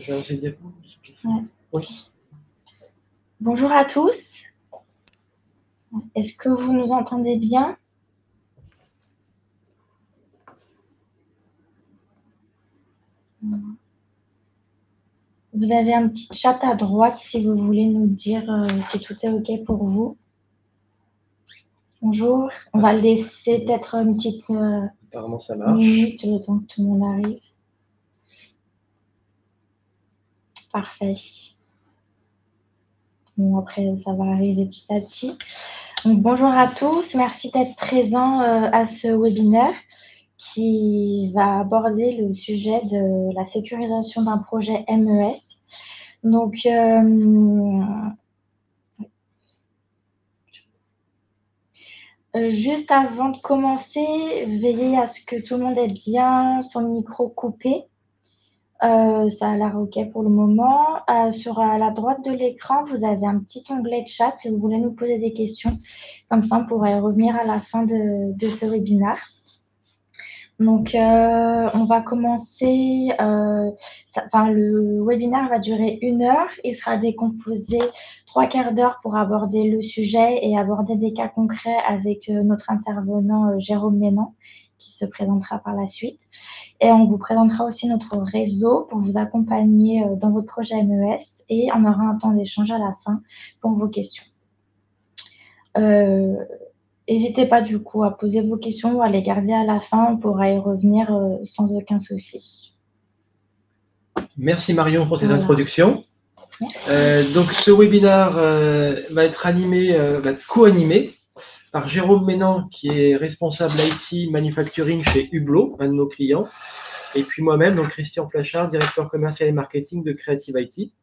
Ouais. Oui. Bonjour à tous. Est-ce que vous nous entendez bien? Vous avez un petit chat à droite si vous voulez nous dire si tout est OK pour vous. Bonjour. On va laisser peut-être une petite Apparemment, ça marche. minute le temps que tout le monde arrive. Parfait. Bon, après, ça va arriver petit à petit. Donc, bonjour à tous. Merci d'être présents à ce webinaire qui va aborder le sujet de la sécurisation d'un projet MES. Donc, juste avant de commencer, veillez à ce que tout le monde ait bien son micro coupé. Ça a l'air OK pour le moment. Sur la droite de l'écran, vous avez un petit onglet de chat si vous voulez nous poser des questions. Comme ça, on pourrait revenir à la fin de ce webinaire. Donc, on va commencer. Le webinaire va durer 1 heure. Il sera décomposé 3/4 d'heure pour aborder le sujet et aborder des cas concrets avec notre intervenant Jérôme Ménan, qui se présentera par la suite. Et on vous présentera aussi notre réseau pour vous accompagner dans votre projet MES et on aura un temps d'échange à la fin pour vos questions. N'hésitez pas du coup à poser vos questions ou à les garder à la fin, on pourra y revenir sans aucun souci. Merci Marion pour cette introduction. Donc ce webinaire va être co-animé par Jérôme Ménan, qui est responsable IT Manufacturing chez Hublot, un de nos clients, et puis moi-même, donc Christian Flachard, directeur commercial et marketing de Creative IT.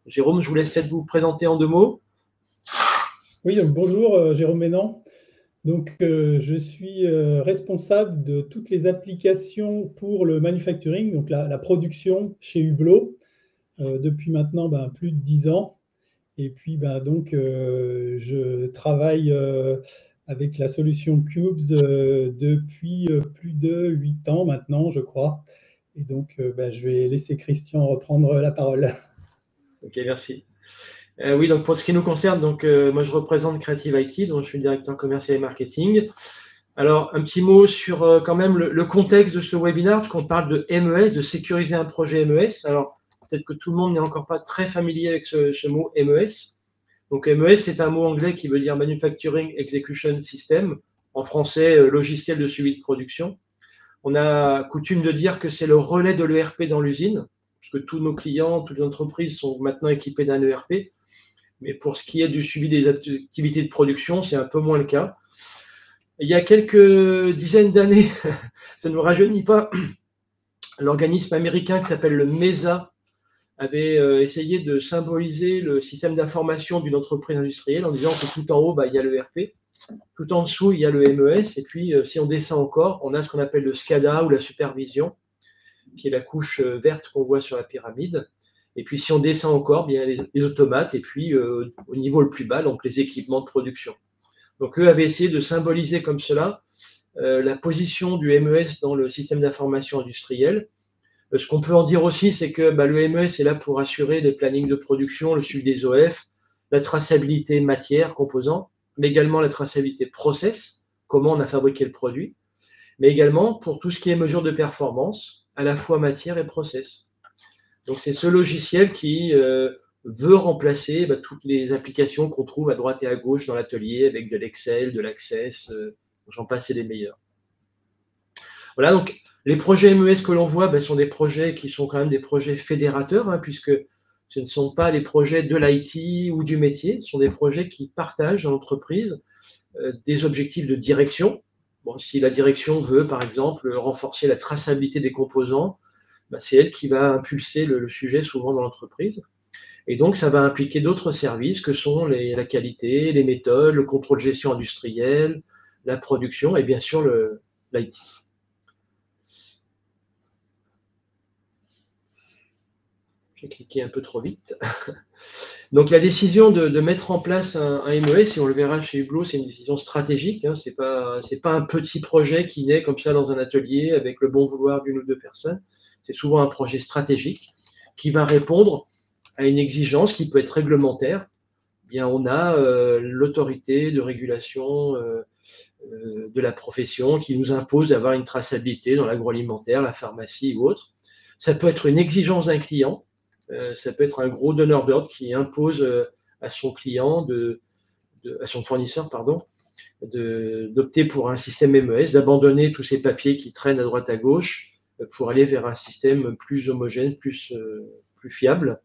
Jérôme, je vous laisse peut-être vous présenter en 2 mots. Oui, donc bonjour Jérôme Ménan. Donc, je suis responsable de toutes les applications pour le manufacturing, donc la production chez Hublot, depuis maintenant plus de 10 ans. Et puis, je travaille avec la solution Cubes depuis plus de 8 ans maintenant, je crois. Et donc, je vais laisser Christian reprendre la parole. Ok, merci. Oui, donc pour ce qui nous concerne, moi je représente Creative IT, dont je suis le directeur commercial et marketing. Alors, un petit mot sur quand même le contexte de ce webinaire, parce qu'on parle de MES, de sécuriser un projet MES. Alors, peut-être que tout le monde n'est encore pas très familier avec ce mot MES. Donc, MES, c'est un mot anglais qui veut dire Manufacturing Execution System, en français, logiciel de suivi de production. On a coutume de dire que c'est le relais de l'ERP dans l'usine, parce que tous nos clients, toutes les entreprises sont maintenant équipées d'un ERP. Mais pour ce qui est du suivi des activités de production, c'est un peu moins le cas. Il y a quelques dizaines d'années, ça ne nous rajeunit pas, l'organisme américain qui s'appelle le MESA avait essayé de symboliser le système d'information d'une entreprise industrielle en disant que tout en haut, il y a le RP, tout en dessous, il y a le MES, et puis si on descend encore, on a ce qu'on appelle le SCADA ou la supervision, qui est la couche verte qu'on voit sur la pyramide. Et puis si on descend encore, il y a les automates, et puis au niveau le plus bas, donc les équipements de production. Donc eux avaient essayé de symboliser comme cela la position du MES dans le système d'information industriel. Ce qu'on peut en dire aussi, c'est que le MES est là pour assurer les plannings de production, le suivi des OF, la traçabilité matière, composants, mais également la traçabilité process, comment on a fabriqué le produit, mais également pour tout ce qui est mesure de performance, à la fois matière et process. Donc c'est ce logiciel qui veut remplacer toutes les applications qu'on trouve à droite et à gauche dans l'atelier avec de l'Excel, de l'Access, j'en passe et des meilleurs. Voilà, donc les projets MES que l'on voit sont des projets qui sont quand même des projets fédérateurs, puisque ce ne sont pas les projets de l'IT ou du métier, ce sont des projets qui partagent dans l'entreprise des objectifs de direction. Bon, si la direction veut, par exemple, renforcer la traçabilité des composants, c'est elle qui va impulser le sujet souvent dans l'entreprise. Et donc, ça va impliquer d'autres services que sont la qualité, les méthodes, le contrôle de gestion industrielle, la production et bien sûr l'IT. J'ai cliqué un peu trop vite. Donc, la décision de mettre en place un MES, et on le verra chez Hublot, c'est une décision stratégique. C'est pas un petit projet qui naît comme ça dans un atelier avec le bon vouloir d'une ou deux personnes. C'est souvent un projet stratégique qui va répondre à une exigence qui peut être réglementaire. Eh bien, on a l'autorité de régulation de la profession qui nous impose d'avoir une traçabilité dans l'agroalimentaire, la pharmacie ou autre. Ça peut être une exigence d'un client, ça peut être un gros donneur d'ordre qui impose à son client, à son fournisseur, pardon, d'opter pour un système MES, d'abandonner tous ces papiers qui traînent à droite à gauche pour aller vers un système plus homogène, plus fiable.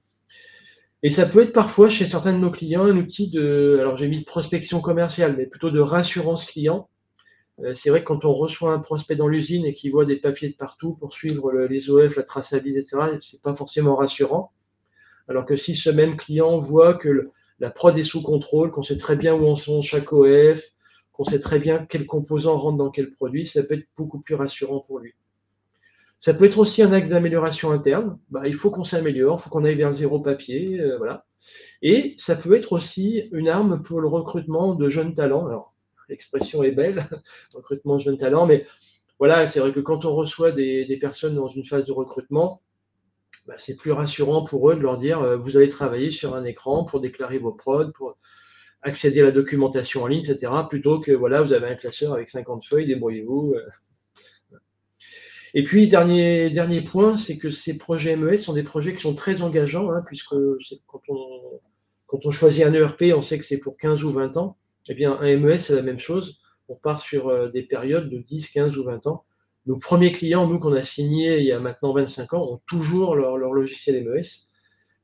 Et ça peut être parfois chez certains de nos clients un outil alors j'ai mis de prospection commerciale, mais plutôt de rassurance client. C'est vrai que quand on reçoit un prospect dans l'usine et qu'il voit des papiers de partout pour suivre les OF, la traçabilité, etc., c'est pas forcément rassurant. Alors que si ce même client voit que la prod est sous contrôle, qu'on sait très bien où en sont chaque OF, qu'on sait très bien quels composants rentrent dans quel produit, ça peut être beaucoup plus rassurant pour lui. Ça peut être aussi un axe d'amélioration interne. Il faut qu'on s'améliore, il faut qu'on aille vers le zéro papier, voilà. Et ça peut être aussi une arme pour le recrutement de jeunes talents. Alors, l'expression est belle, recrutement de jeunes talents, mais voilà, c'est vrai que quand on reçoit des personnes dans une phase de recrutement, c'est plus rassurant pour eux de leur dire vous allez travailler sur un écran pour déclarer vos prods, pour accéder à la documentation en ligne, etc., plutôt que voilà, vous avez un classeur avec 50 feuilles, débrouillez-vous. Et puis, dernier point, c'est que ces projets MES sont des projets qui sont très engageants, puisque quand on choisit un ERP, on sait que c'est pour 15 ou 20 ans. Eh bien, un MES, c'est la même chose. On part sur des périodes de 10, 15 ou 20 ans. Nos premiers clients, nous, qu'on a signés il y a maintenant 25 ans, ont toujours leur logiciel MES.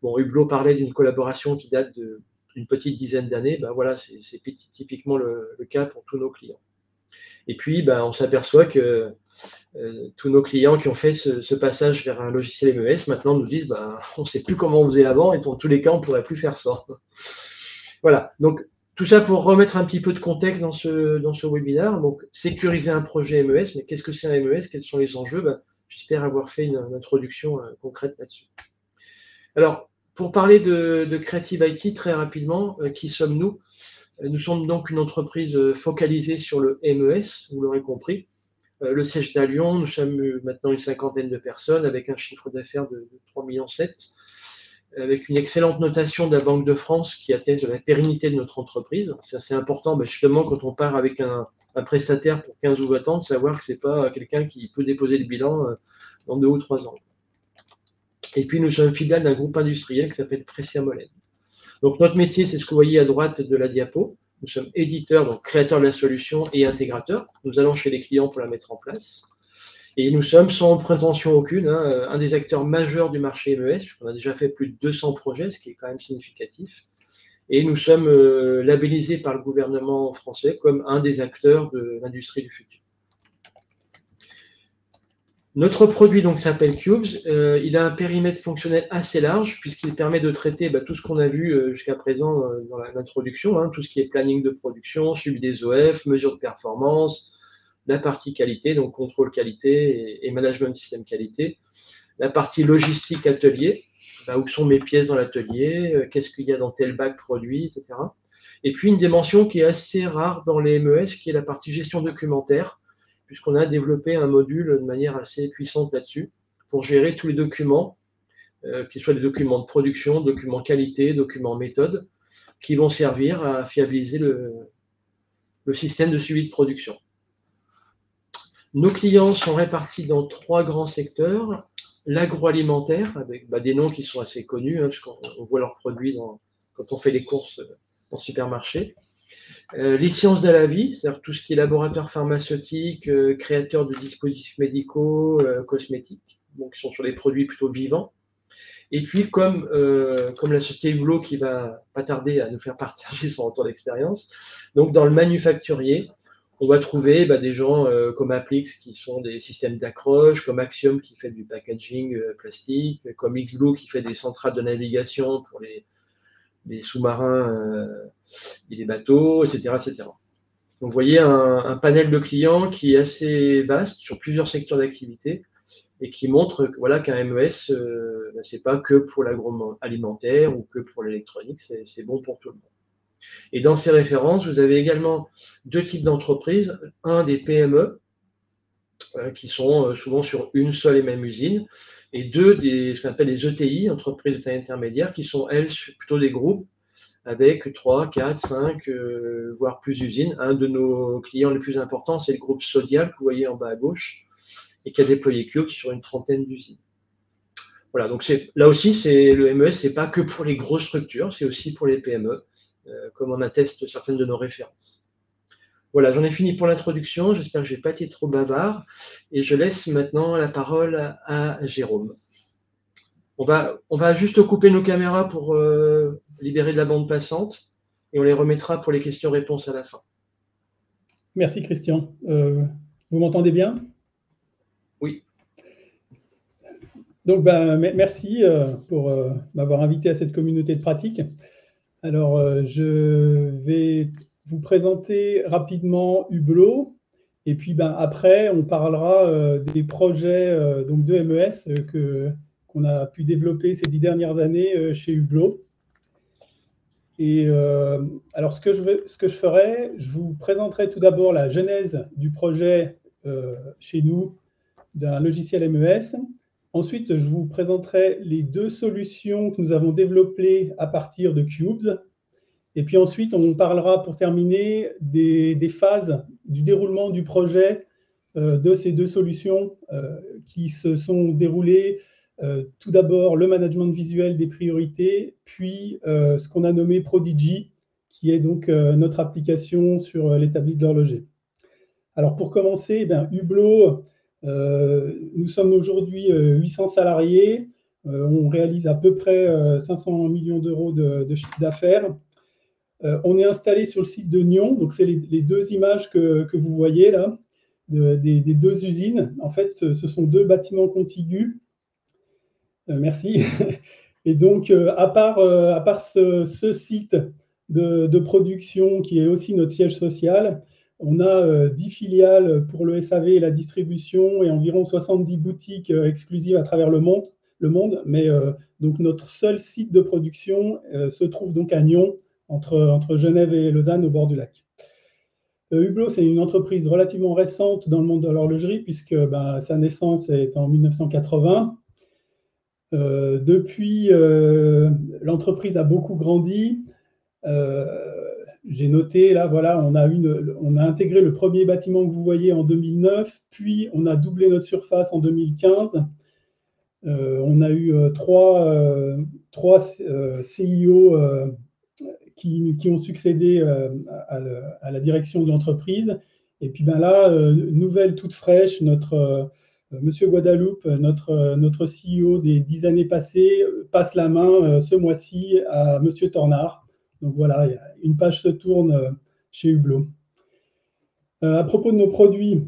Bon, Hublot parlait d'une collaboration qui date d'une petite dizaine d'années. Voilà, c'est typiquement le cas pour tous nos clients. Et puis, on s'aperçoit que tous nos clients qui ont fait ce passage vers un logiciel MES, maintenant nous disent on ne sait plus comment on faisait avant et dans tous les cas, on ne pourrait plus faire ça. Voilà, donc tout ça pour remettre un petit peu de contexte dans ce webinaire. Donc, sécuriser un projet MES, mais qu'est-ce que c'est un MES? Quels sont les enjeux? J'espère avoir fait une introduction concrète là-dessus. Alors, pour parler de Creative IT, très rapidement, qui sommes-nous? Nous sommes donc une entreprise focalisée sur le MES, vous l'aurez compris. Le siège est à Lyon, nous sommes maintenant une cinquantaine de personnes avec un chiffre d'affaires de 3,7 millions, avec une excellente notation de la Banque de France qui atteste de la pérennité de notre entreprise. C'est assez important, justement, quand on part avec un prestataire pour 15 ou 20 ans, de savoir que ce n'est pas quelqu'un qui peut déposer le bilan dans 2 ou 3 ans. Et puis, nous sommes fidèles d'un groupe industriel qui s'appelle Pressia Molène. Donc, notre métier, c'est ce que vous voyez à droite de la diapo. Nous sommes éditeurs, donc créateurs de la solution et intégrateurs. Nous allons chez les clients pour la mettre en place. Et nous sommes, sans prétention aucune, un des acteurs majeurs du marché MES. On a déjà fait plus de 200 projets, ce qui est quand même significatif. Et nous sommes labellisés par le gouvernement français comme un des acteurs de l'industrie du futur. Notre produit donc s'appelle Cubes. Il a un périmètre fonctionnel assez large puisqu'il permet de traiter tout ce qu'on a vu jusqu'à présent dans l'introduction, tout ce qui est planning de production, suivi des OF, mesure de performance, la partie qualité, donc contrôle qualité et management système qualité, la partie logistique atelier, où sont mes pièces dans l'atelier, qu'est-ce qu'il y a dans tel bac produit, etc. Et puis une dimension qui est assez rare dans les MES, qui est la partie gestion documentaire, puisqu'on a développé un module de manière assez puissante là-dessus, pour gérer tous les documents, qu'ils soient des documents de production, documents qualité, documents méthode, qui vont servir à fiabiliser le système de suivi de production. Nos clients sont répartis dans 3 grands secteurs. L'agroalimentaire, avec des noms qui sont assez connus, puisqu'on voit leurs produits quand on fait les courses en supermarché. Les sciences de la vie, c'est-à-dire tout ce qui est laboratoire pharmaceutique, créateur de dispositifs médicaux, cosmétiques, donc qui sont sur des produits plutôt vivants. Et puis, comme la société Hublot qui va pas tarder à nous faire partager son retour d'expérience, donc dans le manufacturier, on va trouver des gens comme Applix qui sont des systèmes d'accroche, comme Axiom qui fait du packaging plastique, comme XBlue qui fait des centrales de navigation pour les sous-marins et les bateaux, etc., etc. Donc, vous voyez un panel de clients qui est assez vaste sur plusieurs secteurs d'activité et qui montre qu'un MES, c'est pas que pour l'agroalimentaire ou que pour l'électronique, c'est bon pour tout le monde. Et dans ces références, vous avez également 2 types d'entreprises. Un, des PME, qui sont souvent sur une seule et même usine, et deux, ce qu'on appelle les ETI, entreprises de taille intermédiaire, qui sont, elles, plutôt des groupes avec 3, 4, 5, voire plus d'usines. Un de nos clients les plus importants, c'est le groupe Sodial, que vous voyez en bas à gauche, et qui a déployé Cube sur une trentaine d'usines. Voilà, donc là aussi, le MES, c'est pas que pour les grosses structures, c'est aussi pour les PME, comme en attestent certaines de nos références. Voilà, j'en ai fini pour l'introduction. J'espère que je n'ai pas été trop bavard. Et je laisse maintenant la parole à Jérôme. On va juste couper nos caméras pour libérer de la bande passante et on les remettra pour les questions-réponses à la fin. Merci Christian. Vous m'entendez bien? Oui. Donc, merci pour m'avoir invité à cette communauté de pratique. Alors, je vais vous présenter rapidement Hublot, et puis après, on parlera des projets donc de MES qu'on a pu développer ces 10 dernières années chez Hublot. Et alors, ce que je ferai, je vous présenterai tout d'abord la genèse du projet chez nous d'un logiciel MES. Ensuite, je vous présenterai les 2 solutions que nous avons développées à partir de Cubes. Et puis ensuite, on parlera pour terminer des phases du déroulement du projet de ces 2 solutions qui se sont déroulées. Tout d'abord, le management visuel des priorités, puis ce qu'on a nommé Prodigy, qui est donc notre application sur l'établi de l'horloger. Alors pour commencer, Hublot, nous sommes aujourd'hui 800 salariés. On réalise à peu près 500 millions d'euros de chiffre d'affaires. On est installé sur le site de Nyon, donc c'est les 2 images que vous voyez là, des 2 usines. En fait, ce sont 2 bâtiments contigus. Merci. Et donc, à part ce site de production qui est aussi notre siège social, on a 10 filiales pour le SAV et la distribution et environ 70 boutiques exclusives à travers le monde. Mais donc notre seul site de production se trouve donc à Nyon, entre Genève et Lausanne, au bord du lac. Hublot, c'est une entreprise relativement récente dans le monde de l'horlogerie, puisque sa naissance est en 1980. Depuis, l'entreprise a beaucoup grandi. J'ai noté, là, voilà, on a intégré le premier bâtiment que vous voyez en 2009, puis on a doublé notre surface en 2015. On a eu trois CIO qui ont succédé à la direction de l'entreprise. Et puis là, nouvelle toute fraîche, Monsieur Guadeloupe, notre CEO des 10 années passées, passe la main ce mois-ci à Monsieur Tornard. Donc voilà, une page se tourne chez Hublot. À propos de nos produits,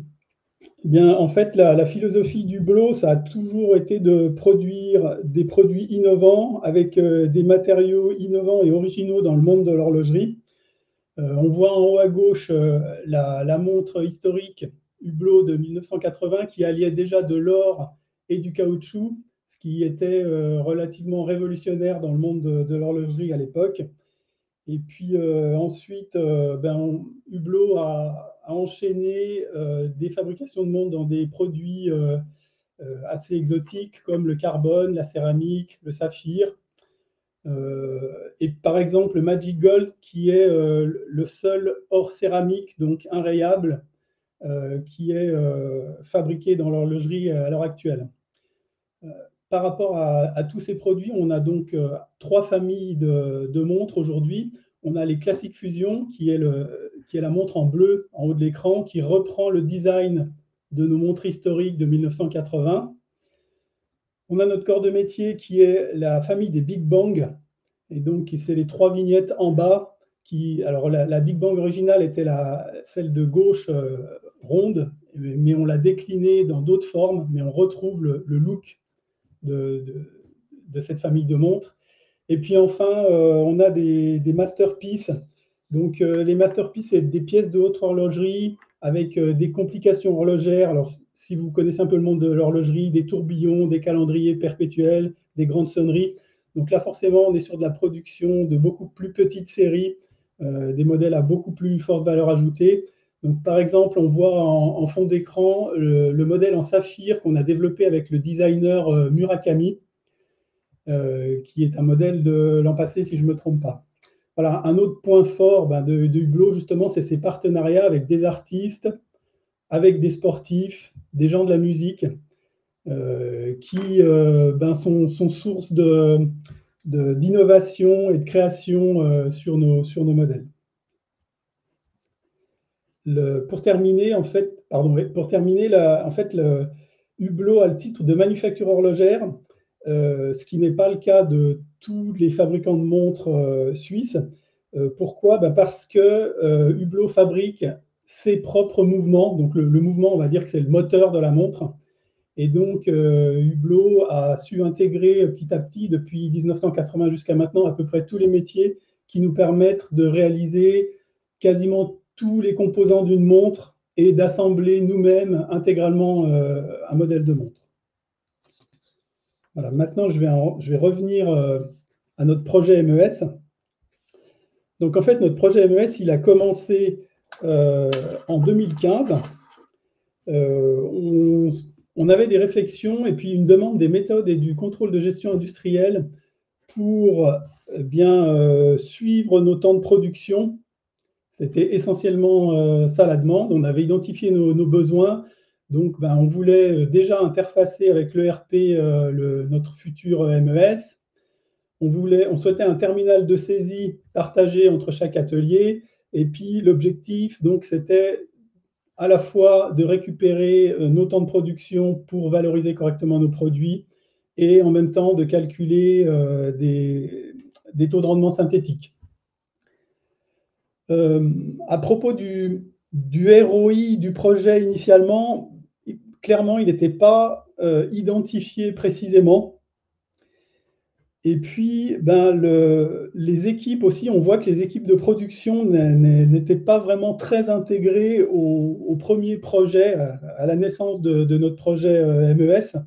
en fait, la philosophie d'Hublot, ça a toujours été de produire des produits innovants avec des matériaux innovants et originaux dans le monde de l'horlogerie. On voit en haut à gauche la montre historique Hublot de 1980 qui alliait déjà de l'or et du caoutchouc, ce qui était relativement révolutionnaire dans le monde de l'horlogerie à l'époque. Et puis ensuite, Hublot a enchaîné des fabrications de montres dans des produits assez exotiques comme le carbone, la céramique, le saphir. Et par exemple, le Magic Gold, qui est le seul or céramique, donc inrayable, qui est fabriqué dans l'horlogerie à l'heure actuelle. Par rapport à tous ces produits, on a donc 3 familles de montres aujourd'hui. On a les Classic Fusion, qui est la montre en bleu en haut de l'écran, qui reprend le design de nos montres historiques de 1980. On a notre corps de métier qui est la famille des Big Bang, et donc c'est les 3 vignettes en bas. Alors la Big Bang originale était celle de gauche ronde, mais on l'a déclinée dans d'autres formes, mais on retrouve le look de cette famille de montres. Et puis enfin, on a des masterpieces. Donc les masterpieces, c'est des pièces de haute horlogerie avec des complications horlogères. Alors, si vous connaissez un peu le monde de l'horlogerie, des tourbillons, des calendriers perpétuels, des grandes sonneries. Donc là, forcément, on est sur de la production de beaucoup plus petites séries, des modèles à beaucoup plus forte valeur ajoutée. Donc, par exemple, on voit en fond d'écran le modèle en saphir qu'on a développé avec le designer Murakami, qui est un modèle de l'an passé, si je ne me trompe pas. Voilà, un autre point fort de Hublot, justement, c'est ses partenariats avec des artistes, avec des sportifs, des gens de la musique, qui sont source d'innovation et de création sur nos modèles. Pour terminer, Hublot a le titre de manufacture horlogère, ce qui n'est pas le cas de tous les fabricants de montres suisses. Pourquoi? Parce que Hublot fabrique ses propres mouvements. Donc le mouvement, on va dire que c'est le moteur de la montre. Et donc Hublot a su intégrer petit à petit, depuis 1980 jusqu'à maintenant, à peu près tous les métiers qui nous permettent de réaliser quasiment tous les composants d'une montre et d'assembler nous-mêmes intégralement un modèle de montre. Voilà, maintenant, je vais revenir à notre projet MES. Donc, en fait, notre projet MES, il a commencé en 2015. On avait des réflexions et puis une demande des méthodes et du contrôle de gestion industrielle pour bien suivre nos temps de production. C'était essentiellement ça la demande. On avait identifié nos besoins. Donc, on voulait déjà interfacer avec l'ERP notre futur MES. On souhaitait un terminal de saisie partagé entre chaque atelier. Et puis, l'objectif, donc, c'était à la fois de récupérer nos temps de production pour valoriser correctement nos produits et en même temps de calculer des taux de rendement synthétiques. À propos du ROI du projet initialement, clairement, il n'était pas identifié précisément. Et puis, les équipes aussi, on voit que les équipes de production n'étaient pas vraiment très intégrées au premier projet, à la naissance de notre projet MES.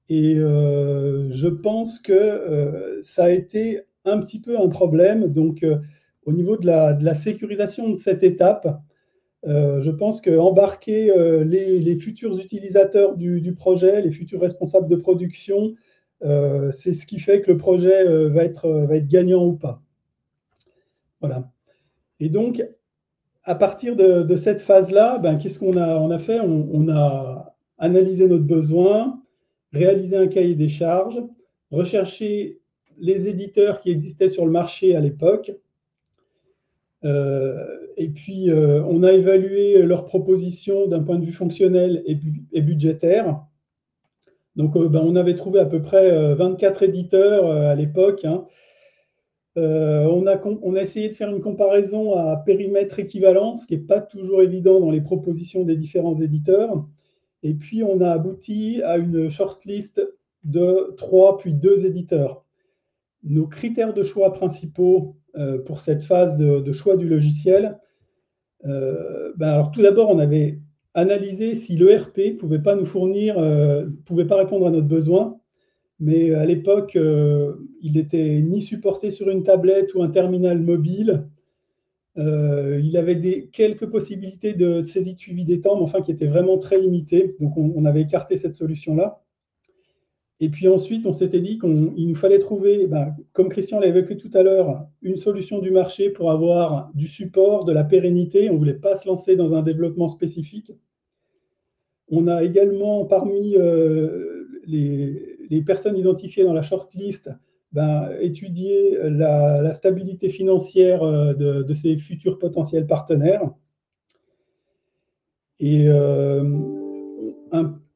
Et je pense que ça a été un petit peu un problème. Donc, au niveau de la sécurisation de cette étape, je pense qu'embarquer les futurs utilisateurs du projet, les futurs responsables de production, c'est ce qui fait que le projet va être gagnant ou pas. Voilà. Et donc, à partir de cette phase-là, qu'est-ce qu'on a fait? On a analysé notre besoin, réalisé un cahier des charges, recherché les éditeurs qui existaient sur le marché à l'époque, et puis on a évalué leurs propositions d'un point de vue fonctionnel et budgétaire. Donc on avait trouvé à peu près 24 éditeurs à l'époque. On a essayé de faire une comparaison à périmètre équivalent, ce qui n'est pas toujours évident dans les propositions des différents éditeurs. Et puis on a abouti à une shortlist de 3 puis 2 éditeurs. Nos critères de choix principaux pour cette phase de choix du logiciel, alors tout d'abord, on avait analysé si l'ERP ne pouvait pas nous fournir, pouvait pas répondre à notre besoin, mais à l'époque, il n'était ni supporté sur une tablette ou un terminal mobile. Il avait quelques possibilités de saisie de suivi des temps, mais enfin qui étaient vraiment très limitées. Donc on avait écarté cette solution-là. Et puis ensuite, on s'était dit qu'il nous fallait trouver, comme Christian l'a évoqué tout à l'heure, une solution du marché pour avoir du support, de la pérennité. On ne voulait pas se lancer dans un développement spécifique. On a également, parmi les personnes identifiées dans la shortlist, étudié la stabilité financière de ces futurs potentiels partenaires. Et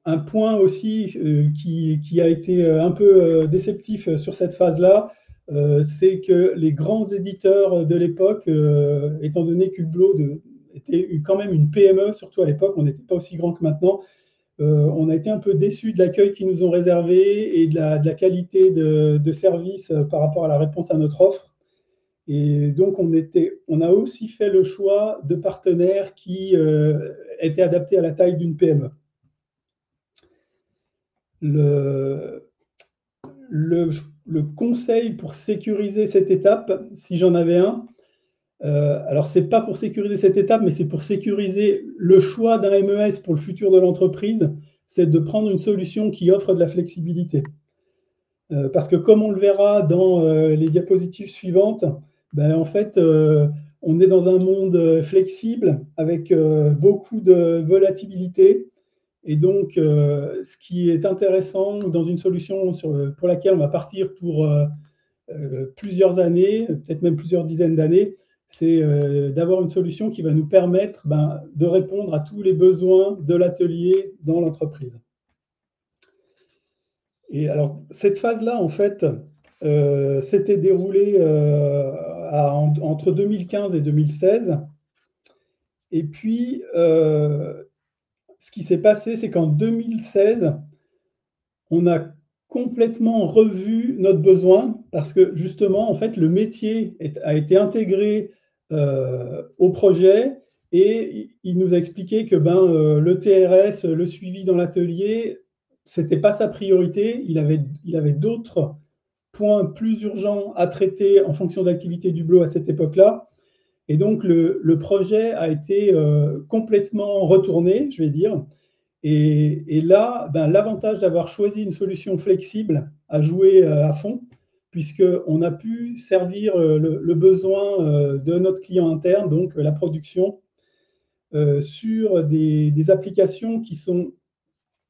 un point aussi qui a été un peu déceptif sur cette phase-là, c'est que les grands éditeurs de l'époque, étant donné qu'Hublot était quand même une PME, surtout à l'époque, on n'était pas aussi grand que maintenant, on a été un peu déçus de l'accueil qu'ils nous ont réservé et de la qualité de service par rapport à la réponse à notre offre. Et donc, on a aussi fait le choix de partenaires qui étaient adaptés à la taille d'une PME. Le conseil pour sécuriser cette étape, si j'en avais un, Alors, ce n'est pas pour sécuriser cette étape, mais c'est pour sécuriser le choix d'un MES pour le futur de l'entreprise, c'est de prendre une solution qui offre de la flexibilité. Parce que comme on le verra dans les diapositives suivantes, ben, en fait, on est dans un monde flexible avec beaucoup de volatilité. Et donc, ce qui est intéressant dans une solution pour laquelle on va partir pour plusieurs années, peut-être même plusieurs dizaines d'années, c'est d'avoir une solution qui va nous permettre de répondre à tous les besoins de l'atelier dans l'entreprise. Et alors, cette phase-là, en fait, s'était déroulée entre 2015 et 2016. Et puis, ce qui s'est passé, c'est qu'en 2016, on a complètement revu notre besoin parce que justement, en fait, le métier a été intégré au projet et il nous a expliqué que le TRS, le suivi dans l'atelier, ce n'était pas sa priorité. Il avait d'autres points plus urgents à traiter en fonction d'activité d'Hublot à cette époque-là. Et donc, le projet a été complètement retourné, je vais dire. Et là, l'avantage d'avoir choisi une solution flexible a joué à fond, puisqu'on a pu servir le besoin de notre client interne, donc la production, sur des applications qui ne sont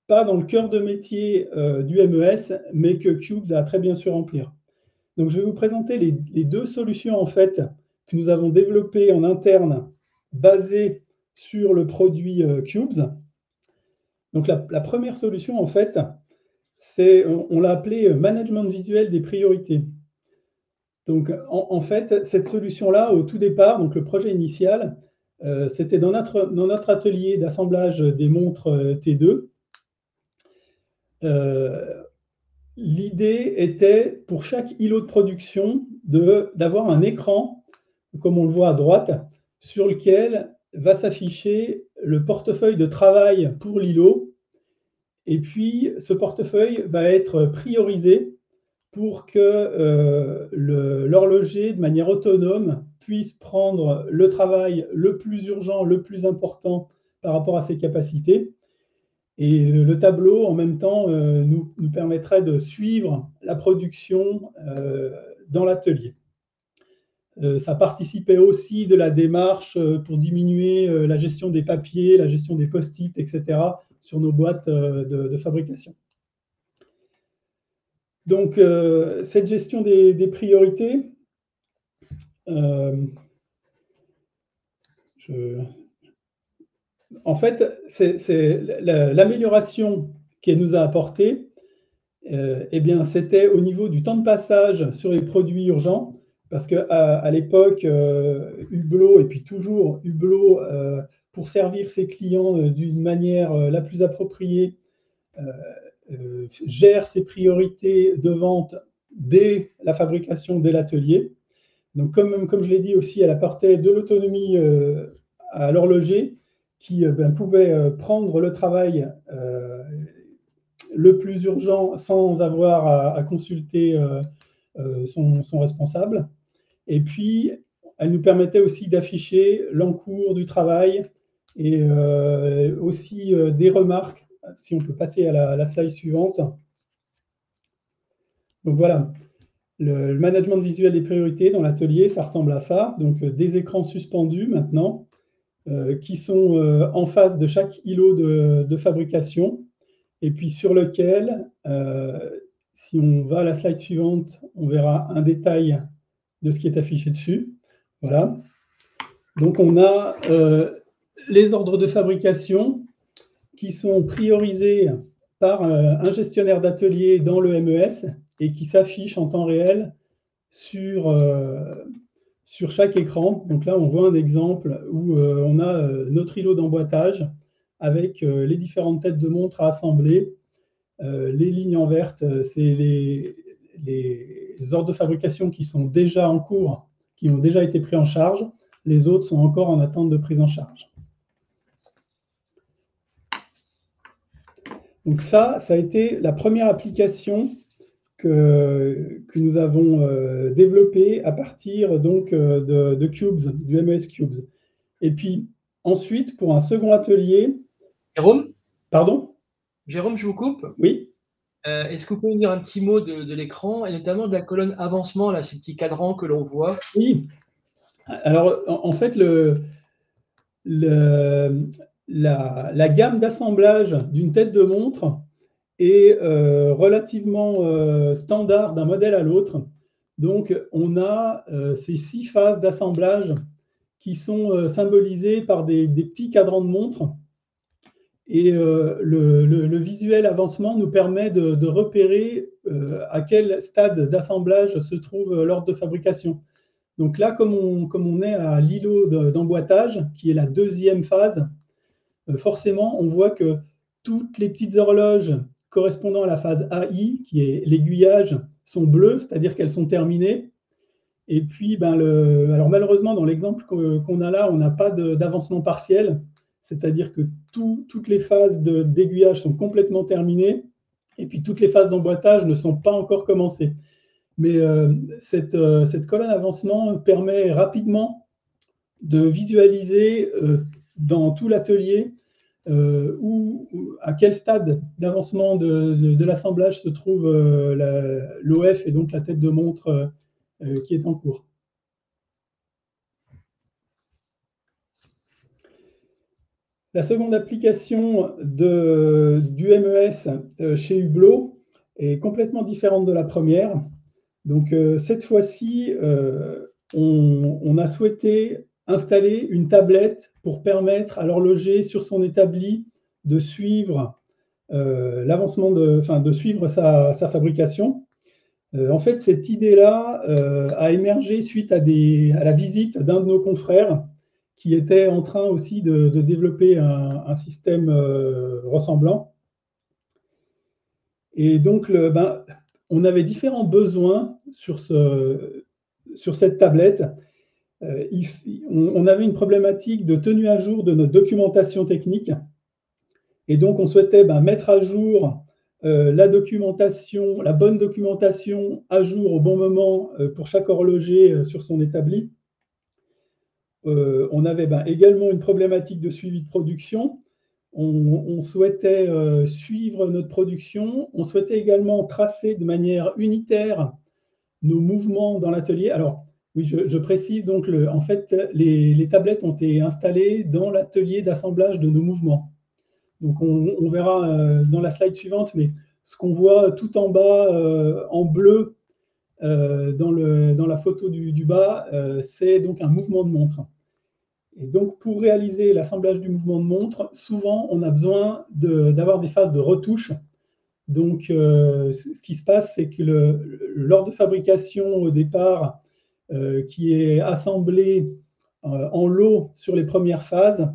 pas dans le cœur de métier du MES, mais que Qubes a très bien su remplir. Donc, je vais vous présenter les deux solutions en fait que nous avons développées en interne, basées sur le produit Qubes. Donc, la première solution, en fait, on l'a appelé management visuel des priorités. Donc, en fait, cette solution-là, au tout départ, donc le projet initial, c'était dans notre atelier d'assemblage des montres T2. L'idée était, pour chaque îlot de production, d'avoir un écran, comme on le voit à droite, sur lequel va s'afficher le portefeuille de travail pour l'îlot. Et puis, ce portefeuille va être priorisé pour que l'horloger, de manière autonome, puisse prendre le travail le plus urgent, le plus important par rapport à ses capacités. Et le tableau, en même temps, nous permettrait de suivre la production dans l'atelier. Ça participait aussi de la démarche pour diminuer la gestion des papiers, la gestion des post-it, etc., sur nos boîtes de fabrication. Donc, cette gestion des priorités, en fait, c'est l'amélioration qu'elle nous a apportée, eh bien, c'était au niveau du temps de passage sur les produits urgents, parce qu'à l'époque, Hublot, et puis toujours Hublot, pour servir ses clients d'une manière la plus appropriée, gère ses priorités de vente dès la fabrication, dès l'atelier. Donc, comme je l'ai dit aussi, elle apportait de l'autonomie à l'horloger qui pouvait prendre le travail le plus urgent sans avoir à consulter son responsable. Et puis, elle nous permettait aussi d'afficher l'encours du travail et aussi des remarques, si on peut passer à la slide suivante. Donc voilà, le management visuel des priorités dans l'atelier, ça ressemble à ça. Donc des écrans suspendus maintenant, qui sont en face de chaque îlot de fabrication, et puis sur lequel, si on va à la slide suivante, on verra un détail de ce qui est affiché dessus. Voilà. Donc on a les ordres de fabrication qui sont priorisés par un gestionnaire d'atelier dans le MES et qui s'affichent en temps réel sur chaque écran. Donc là, on voit un exemple où on a notre îlot d'emboîtage avec les différentes têtes de montre à assembler. Les lignes en verte, c'est les ordres de fabrication qui sont déjà en cours, qui ont déjà été pris en charge. Les autres sont encore en attente de prise en charge. Donc ça a été la première application que nous avons développé à partir donc de Cubes, du MES Cubes. Et puis ensuite, pour un second atelier… Jérôme? Pardon? Jérôme, je vous coupe. Oui. Est-ce que vous pouvez nous dire un petit mot de l'écran et notamment de la colonne avancement, là, ces petits cadrans que l'on voit? Oui. Alors, en fait, la gamme d'assemblage d'une tête de montre est relativement standard d'un modèle à l'autre. Donc, on a ces 6 phases d'assemblage qui sont symbolisées par des petits cadrans de montre. Et le visuel avancement nous permet de repérer à quel stade d'assemblage se trouve l'ordre de fabrication. Donc là, comme on est à l'îlot d'emboîtage, qui est la deuxième phase, forcément, on voit que toutes les petites horloges correspondant à la phase AI, qui est l'aiguillage, sont bleues, c'est-à-dire qu'elles sont terminées. Et puis, alors malheureusement, dans l'exemple qu'on a là, on n'a pas d'avancement partiel, c'est-à-dire que toutes les phases d'aiguillage sont complètement terminées, et puis toutes les phases d'emboîtage ne sont pas encore commencées. Mais cette colonne avancement permet rapidement de visualiser dans tout l'atelier à quel stade d'avancement de l'assemblage se trouve l'OF et donc la tête de montre qui est en cours. La seconde application du MES chez Hublot est complètement différente de la première. Donc cette fois-ci, on a souhaité installer une tablette pour permettre à l'horloger sur son établi de suivre l'avancement, de suivre sa fabrication. En fait, cette idée-là a émergé suite à la visite d'un de nos confrères qui était en train aussi de développer un système ressemblant. Et donc, on avait différents besoins sur cette tablette. On avait une problématique de tenue à jour de notre documentation technique. Et donc, on souhaitait mettre à jour la documentation, la bonne documentation à jour au bon moment pour chaque horloger sur son établi. On avait également une problématique de suivi de production. On souhaitait suivre notre production. On souhaitait également tracer de manière unitaire nos mouvements dans l'atelier. Alors, oui, je précise, donc, en fait, les tablettes ont été installées dans l'atelier d'assemblage de nos mouvements. Donc, on verra dans la slide suivante, mais ce qu'on voit tout en bas en bleu dans la photo du bas, c'est donc un mouvement de montre. Et donc, pour réaliser l'assemblage du mouvement de montre, souvent, on a besoin d'avoir des phases de retouche. Donc, ce qui se passe, c'est que l'ordre de fabrication au départ, qui est assemblé en lot sur les premières phases,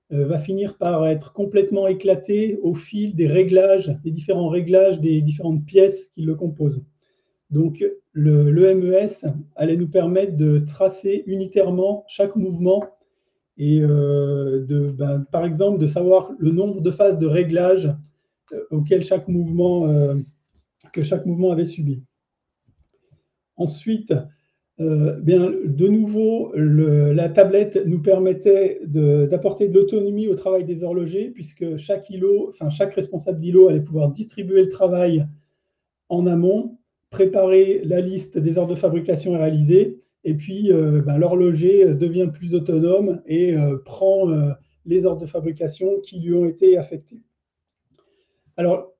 va finir par être complètement éclaté au fil des réglages, des différents réglages des différentes pièces qui le composent. Donc, le MES allait nous permettre de tracer unitairement chaque mouvement et par exemple, de savoir le nombre de phases de réglage auxquelles chaque mouvement avait subi. Ensuite, de nouveau, la tablette nous permettait d'apporter de l'autonomie au travail des horlogers, puisque chaque responsable d'îlot allait pouvoir distribuer le travail en amont, préparer la liste des ordres de fabrication réalisés, et puis l'horloger devient plus autonome et prend les ordres de fabrication qui lui ont été affectés. Alors,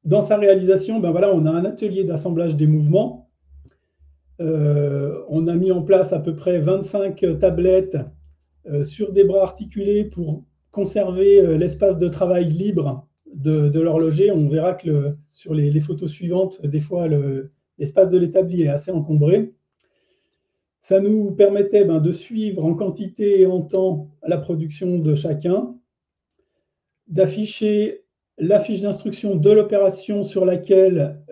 dans sa réalisation, on a un atelier d'assemblage des mouvements. On a mis en place à peu près 25 tablettes sur des bras articulés pour conserver l'espace de travail libre de l'horloger. On verra que sur les photos suivantes, des fois, l'espace de l'établi est assez encombré. Ça nous permettait de suivre en quantité et en temps la production de chacun, d'afficher la fiche d'instruction de l'opération sur laquelle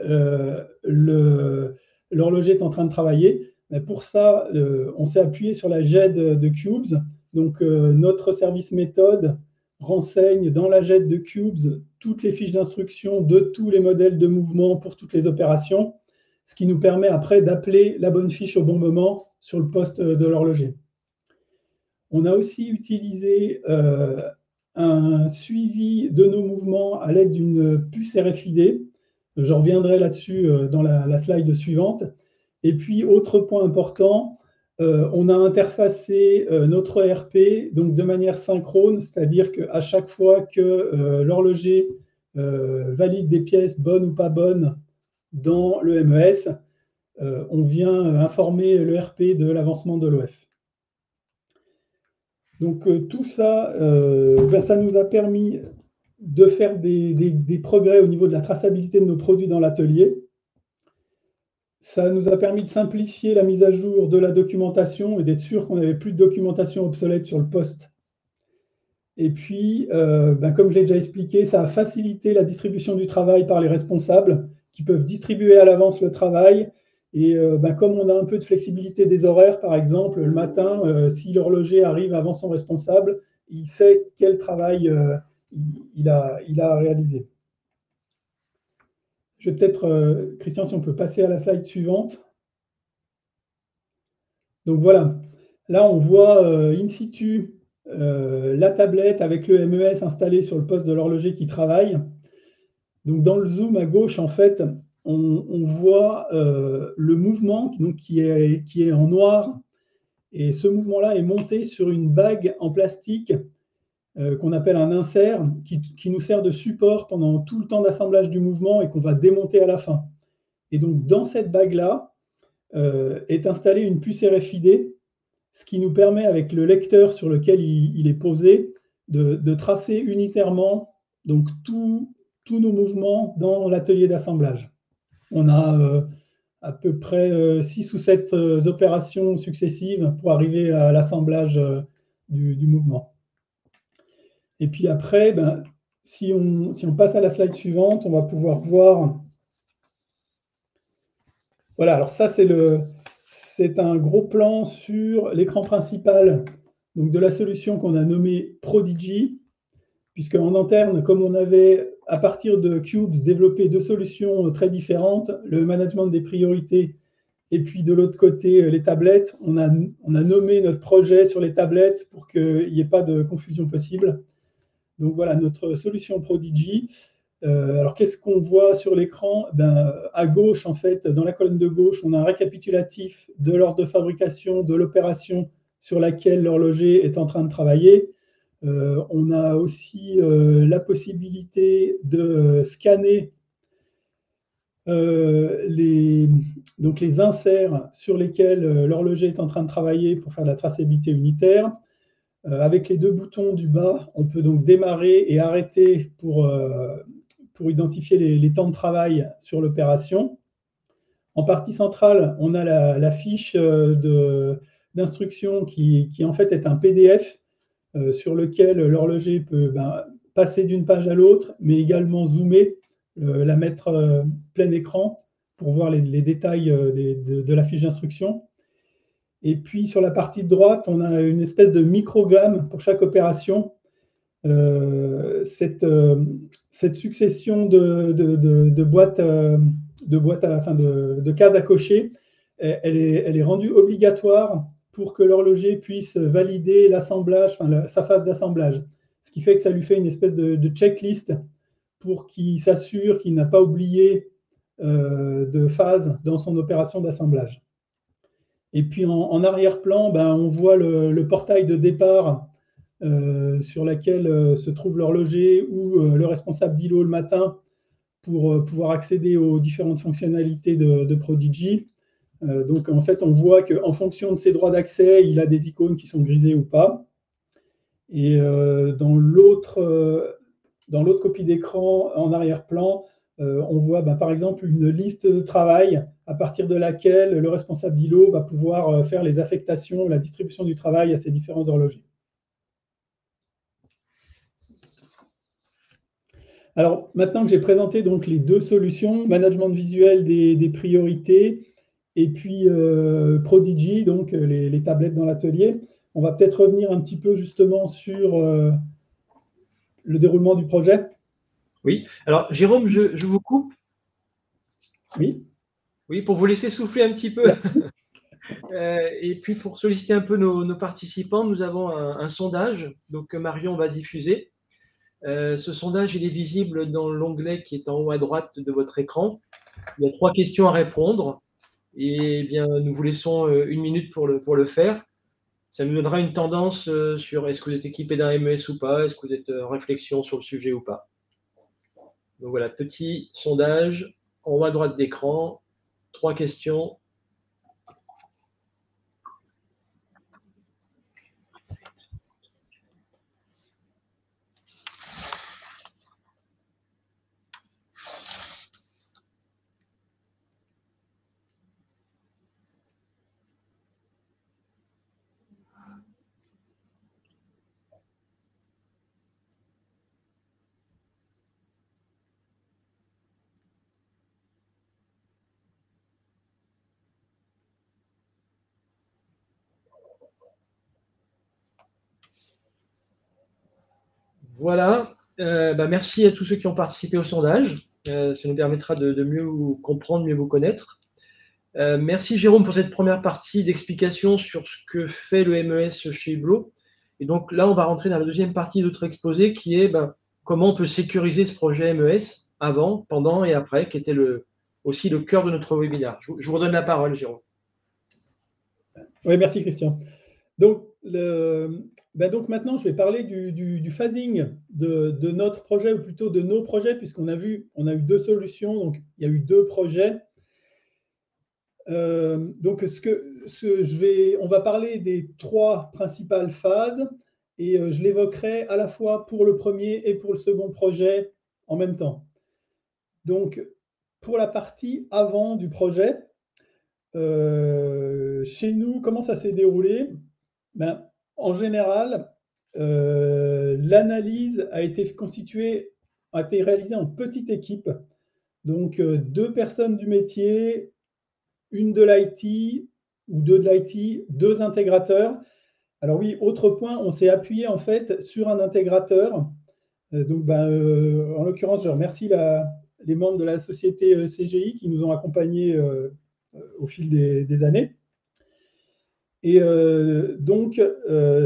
l'horloger est en train de travailler. Mais pour ça, on s'est appuyé sur la GED de Cubes. Donc, notre service méthode renseigne dans la GED de Cubes toutes les fiches d'instruction de tous les modèles de mouvement pour toutes les opérations. ce qui nous permet après d'appeler la bonne fiche au bon moment sur le poste de l'horloger. On a aussi utilisé un suivi de nos mouvements à l'aide d'une puce RFID. Je reviendrai là-dessus dans la slide suivante. Et puis, autre point important, on a interfacé notre ERP donc de manière synchrone, c'est-à-dire qu'à chaque fois que l'horloger valide des pièces bonnes ou pas bonnes dans le MES, on vient informer l'ERP de l'avancement de l'OF. Donc tout ça, ça nous a permis de faire des progrès au niveau de la traçabilité de nos produits dans l'atelier. Ça nous a permis de simplifier la mise à jour de la documentation et d'être sûr qu'on n'avait plus de documentation obsolète sur le poste. Et puis, comme je l'ai déjà expliqué, ça a facilité la distribution du travail par les responsables qui peuvent distribuer à l'avance le travail. Et comme on a un peu de flexibilité des horaires, par exemple, le matin, si l'horloger arrive avant son responsable, il sait quel travail il a réalisé. Je vais peut-être, Christian, si on peut passer à la slide suivante. Donc voilà, là on voit in situ la tablette avec le MES installé sur le poste de l'horloger qui travaille. Donc dans le zoom à gauche, en fait, on voit le mouvement donc, qui est en noir. Et ce mouvement-là est monté sur une bague en plastique qu'on appelle un insert, qui nous sert de support pendant tout le temps d'assemblage du mouvement et qu'on va démonter à la fin. Et donc, dans cette bague-là, est installée une puce RFID, ce qui nous permet, avec le lecteur sur lequel il est posé, de tracer unitairement donc, tous nos mouvements dans l'atelier d'assemblage. On a à peu près 6 ou 7 opérations successives pour arriver à l'assemblage du mouvement. Et puis après, si on passe à la slide suivante, on va pouvoir voir. Voilà, alors ça, c'est un gros plan sur l'écran principal donc de la solution qu'on a nommée Prodigy, puisque en interne, comme on avait, à partir de Cubes, développé deux solutions très différentes, le management des priorités et puis de l'autre côté, les tablettes, on a nommé notre projet sur les tablettes pour qu'il n'y ait pas de confusion possible. Donc voilà, notre solution Prodigy. Alors qu'est-ce qu'on voit sur l'écran? À gauche, en fait, dans la colonne de gauche, on a un récapitulatif de l'ordre de fabrication de l'opération sur laquelle l'horloger est en train de travailler. On a aussi la possibilité de scanner les inserts sur lesquels l'horloger est en train de travailler pour faire de la traçabilité unitaire. Avec les deux boutons du bas, on peut donc démarrer et arrêter pour identifier les temps de travail sur l'opération. En partie centrale, on a la fiche d'instruction qui en fait est un PDF sur lequel l'horloger peut passer d'une page à l'autre, mais également zoomer, la mettre plein écran pour voir les détails de la fiche d'instruction. Et puis sur la partie de droite, on a une espèce de microgramme pour chaque opération. Cette succession de boîtes, de cases à cocher, elle est rendue obligatoire pour que l'horloger puisse valider l'assemblage, sa phase d'assemblage. Ce qui fait que ça lui fait une espèce de checklist pour qu'il s'assure qu'il n'a pas oublié de phase dans son opération d'assemblage. Et puis en arrière-plan, on voit le portail de départ sur lequel se trouve l'horloger ou le responsable d'îlot le matin pour pouvoir accéder aux différentes fonctionnalités de Prodigy. Donc en fait, on voit qu'en fonction de ses droits d'accès, il a des icônes qui sont grisées ou pas. Et dans l'autre copie d'écran en arrière-plan, on voit par exemple une liste de travail à partir de laquelle le responsable d'îlot va pouvoir faire les affectations, la distribution du travail à ses différents horlogers. Alors maintenant que j'ai présenté donc les deux solutions, management visuel des priorités et puis Prodigy, donc les tablettes dans l'atelier, on va peut-être revenir un petit peu justement sur le déroulement du projet. Oui. Alors, Jérôme, je vous coupe. Oui. Oui, pour vous laisser souffler un petit peu. Et puis pour solliciter un peu nos participants, nous avons un sondage donc, que Marion va diffuser. Ce sondage, il est visible dans l'onglet qui est en haut à droite de votre écran. Il y a 3 questions à répondre. Et bien, nous vous laissons 1 minute pour le faire. Ça nous donnera une tendance sur est-ce que vous êtes équipé d'un MES ou pas, est-ce que vous êtes en réflexion sur le sujet ou pas. Donc voilà, petit sondage en haut à droite d'écran, 3 questions. Voilà, merci à tous ceux qui ont participé au sondage. Ça nous permettra de mieux vous comprendre, mieux vous connaître. Merci Jérôme pour cette première partie d'explication sur ce que fait le MES chez Hublot. Et donc là, on va rentrer dans la deuxième partie de notre exposé qui est comment on peut sécuriser ce projet MES avant, pendant et après, qui était aussi le cœur de notre webinaire. Je vous redonne la parole, Jérôme. Oui, merci Christian. Donc, donc maintenant, je vais parler du phasing de notre projet, ou plutôt de nos projets, puisqu'on a eu 2 solutions, donc il y a eu 2 projets. Donc, on va parler des 3 principales phases, et je l'évoquerai à la fois pour le premier et pour le second projet en même temps. Donc, pour la partie avant du projet, chez nous, comment ça s'est déroulé? En général, l'analyse a été réalisée en petite équipe. Donc, 2 personnes du métier, une de l'IT ou 2 de l'IT, 2 intégrateurs. Alors oui, autre point, on s'est appuyé en fait sur un intégrateur. Donc, en l'occurrence, je remercie les membres de la société CGI qui nous ont accompagnés au fil des années. Et donc,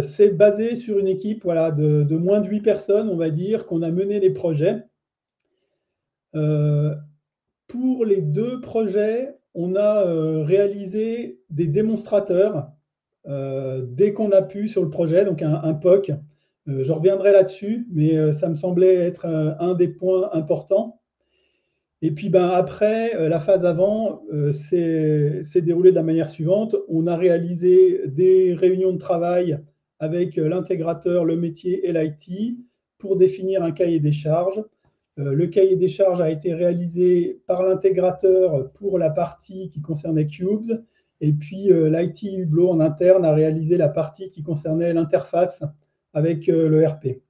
c'est basé sur une équipe de moins de 8 personnes, on va dire, qu'on a mené les projets. Pour les 2 projets, on a réalisé des démonstrateurs dès qu'on a pu sur le projet, donc un POC. Je reviendrai là-dessus, mais ça me semblait être un des points importants. Et puis après, la phase avant s'est déroulée de la manière suivante. On a réalisé des réunions de travail avec l'intégrateur, le métier et l'IT pour définir un cahier des charges. Le cahier des charges a été réalisé par l'intégrateur pour la partie qui concernait Cubes, et puis l'IT Hublot en interne a réalisé la partie qui concernait l'interface avec le RP.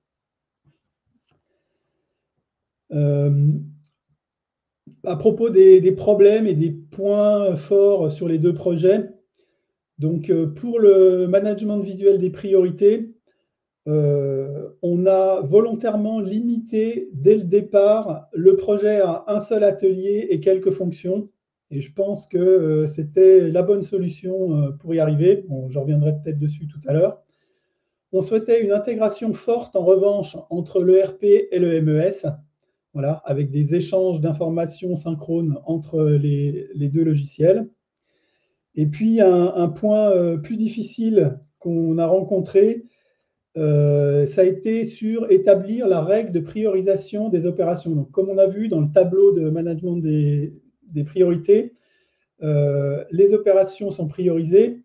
À propos des problèmes et des points forts sur les 2 projets, donc pour le management visuel des priorités, on a volontairement limité dès le départ le projet à un seul atelier et quelques fonctions. Et je pense que c'était la bonne solution pour y arriver. Bon, je reviendrai peut-être dessus tout à l'heure. On souhaitait une intégration forte, en revanche, entre le RP et le MES, voilà, avec des échanges d'informations synchrones entre les 2 logiciels. Et puis, un point plus difficile qu'on a rencontré, ça a été sur établir la règle de priorisation des opérations. Donc, comme on a vu dans le tableau de management des priorités, les opérations sont priorisées.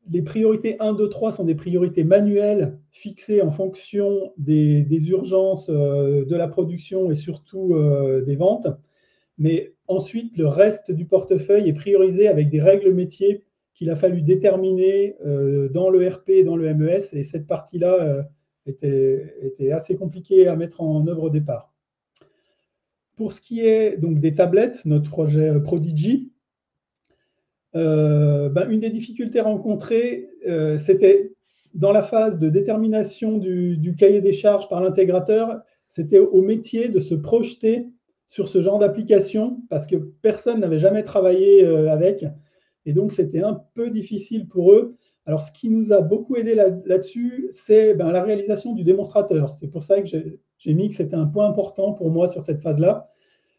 Les priorités 1, 2, 3 sont des priorités manuelles fixées en fonction des urgences de la production et surtout des ventes. Mais ensuite, le reste du portefeuille est priorisé avec des règles métiers qu'il a fallu déterminer dans le RP et dans le MES. Et cette partie-là était assez compliquée à mettre en œuvre au départ. Pour ce qui est donc des tablettes, notre projet Prodigy, une des difficultés rencontrées, c'était dans la phase de détermination du cahier des charges par l'intégrateur, c'était au métier de se projeter sur ce genre d'application parce que personne n'avait jamais travaillé avec. Et donc, c'était un peu difficile pour eux. Alors, ce qui nous a beaucoup aidé là-dessus, c'est la réalisation du démonstrateur. C'est pour ça que j'ai mis que c'était un point important pour moi sur cette phase-là.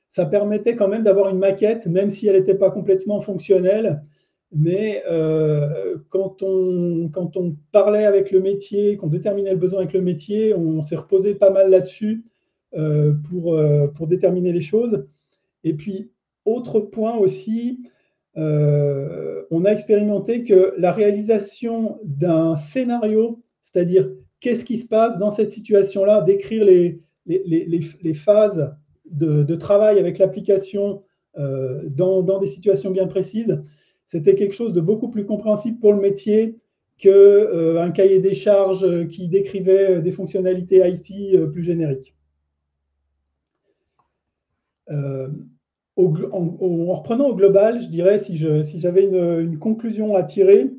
Ça permettait quand même d'avoir une maquette, même si elle n'était pas complètement fonctionnelle. Mais quand on parlait avec le métier, qu'on déterminait le besoin avec le métier, on s'est reposé pas mal là-dessus pour déterminer les choses. Et puis, autre point aussi, on a expérimenté que la réalisation d'un scénario, c'est-à-dire qu'est-ce qui se passe dans cette situation-là, décrire les phases de travail avec l'application dans des situations bien précises, c'était quelque chose de beaucoup plus compréhensible pour le métier qu'un cahier des charges qui décrivait des fonctionnalités IT plus génériques. En reprenant au global, je dirais, si j'avais une conclusion à tirer,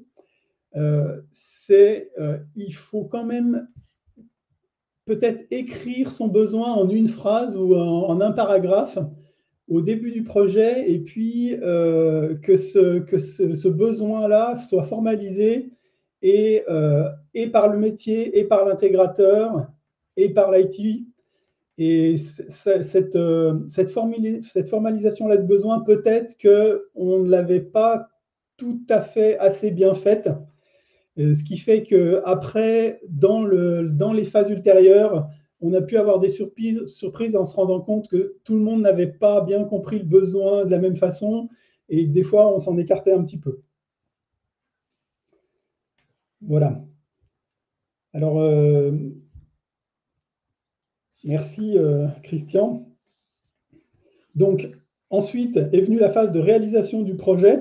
c'est il faut quand même peut-être écrire son besoin en une phrase ou en un paragraphe au début du projet, et puis que ce besoin-là soit formalisé et par le métier, et par l'intégrateur, et par l'IT. Et cette formalisation-là de besoin, peut-être qu'on ne l'avait pas tout à fait assez bien faite, ce qui fait qu'après, dans les phases ultérieures, on a pu avoir des surprises en se rendant compte que tout le monde n'avait pas bien compris le besoin de la même façon, et des fois, on s'en écartait un petit peu. Voilà. Alors, merci Christian. Donc, ensuite est venue la phase de réalisation du projet.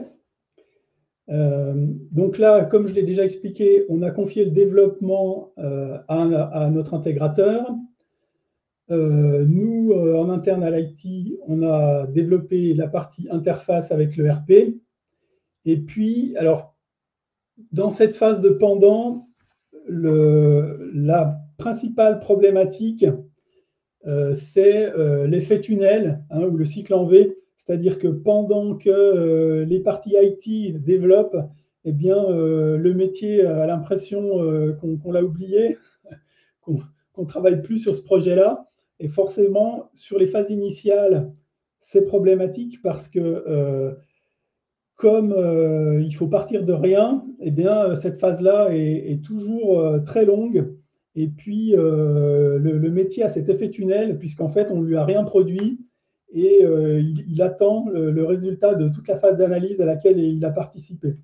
Donc là, comme je l'ai déjà expliqué, on a confié le développement à notre intégrateur. Nous, en interne à l'IT, on a développé la partie interface avec le RP. Et puis, alors, dans cette phase de pendant, la principale problématique, c'est l'effet tunnel, ou le cycle en V. C'est-à-dire que pendant que les parties IT développent, eh bien, le métier a l'impression qu'on l'a oublié, qu'on ne travaille plus sur ce projet-là. Et forcément, sur les phases initiales, c'est problématique parce que comme il faut partir de rien, eh bien, cette phase-là est toujours très longue. Et puis, le métier a cet effet tunnel, puisqu'en fait, on ne lui a rien produit, et il attend le résultat de toute la phase d'analyse à laquelle il a participé.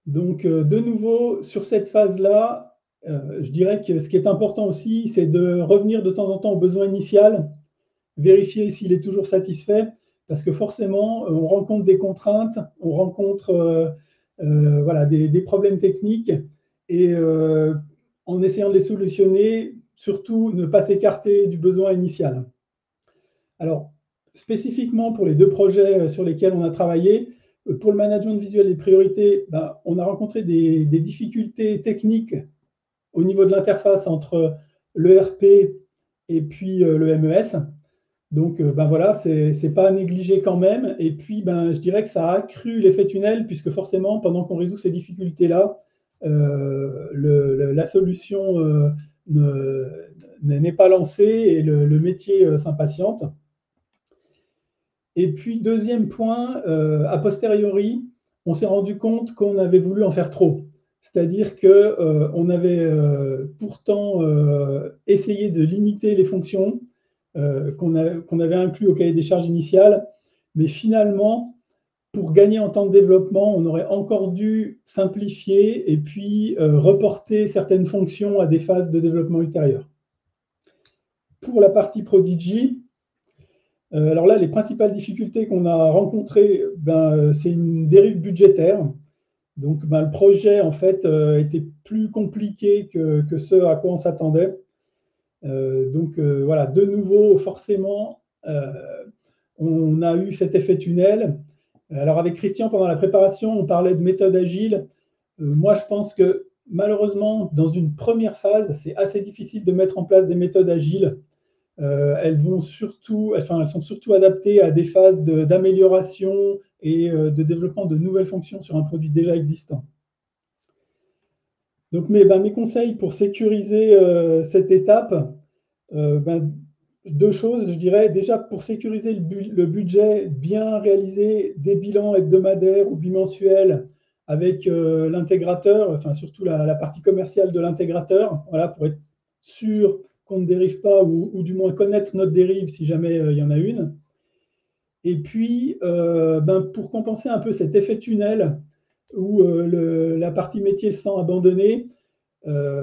Donc, de nouveau, sur cette phase-là, je dirais que ce qui est important aussi, c'est de revenir de temps en temps au besoin initial, vérifier s'il est toujours satisfait, parce que forcément, on rencontre des contraintes, on rencontre voilà, des problèmes techniques, et en essayant de les solutionner, surtout ne pas s'écarter du besoin initial. Alors, spécifiquement pour les deux projets sur lesquels on a travaillé, pour le management visuel des priorités, on a rencontré des difficultés techniques au niveau de l'interface entre le RP et puis le MES. Donc, voilà, c'est pas à négliger quand même. Et puis, je dirais que ça a accru l'effet tunnel, puisque forcément, pendant qu'on résout ces difficultés-là, la solution n'est pas lancée et le métier s'impatiente. Et puis, deuxième point, a posteriori, on s'est rendu compte qu'on avait voulu en faire trop. C'est-à-dire qu'on avait pourtant essayé de limiter les fonctions qu'on avait inclus au cahier des charges initial, mais finalement, pour gagner en temps de développement, on aurait encore dû simplifier et puis reporter certaines fonctions à des phases de développement ultérieures. Pour la partie Prodigy, alors là, les principales difficultés qu'on a rencontrées, c'est une dérive budgétaire. Donc, le projet, en fait, était plus compliqué que ce à quoi on s'attendait. Donc, voilà, de nouveau, forcément, on a eu cet effet tunnel. Alors, avec Christian, pendant la préparation, on parlait de méthode agile. Moi, je pense que, malheureusement, dans une première phase, c'est assez difficile de mettre en place des méthodes agiles elles sont surtout adaptées à des phases d'amélioration et de développement de nouvelles fonctions sur un produit déjà existant. Donc mes conseils pour sécuriser cette étape, deux choses, je dirais. Déjà, pour sécuriser le budget, bien réaliser des bilans hebdomadaires ou bimensuels avec l'intégrateur, enfin surtout la partie commerciale de l'intégrateur, voilà, pour être sûr qu'on ne dérive pas ou du moins connaître notre dérive si jamais il y en a une. Et puis, pour compenser un peu cet effet tunnel où la partie métier se sent abandonnée, ce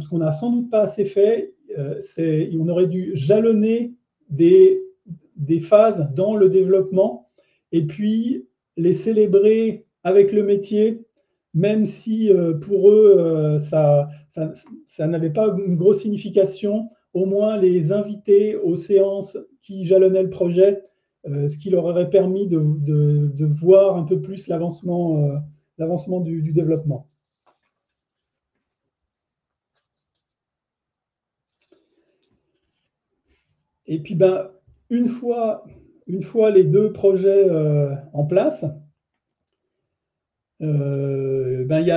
qu'on n'a sans doute pas assez fait, c'est on aurait dû jalonner des phases dans le développement et puis les célébrer avec le métier, même si pour eux ça n'avait pas une grosse signification, au moins les inviter aux séances qui jalonnaient le projet, ce qui leur aurait permis de voir un peu plus l'avancement du développement. Et puis, une fois les deux projets en place, il y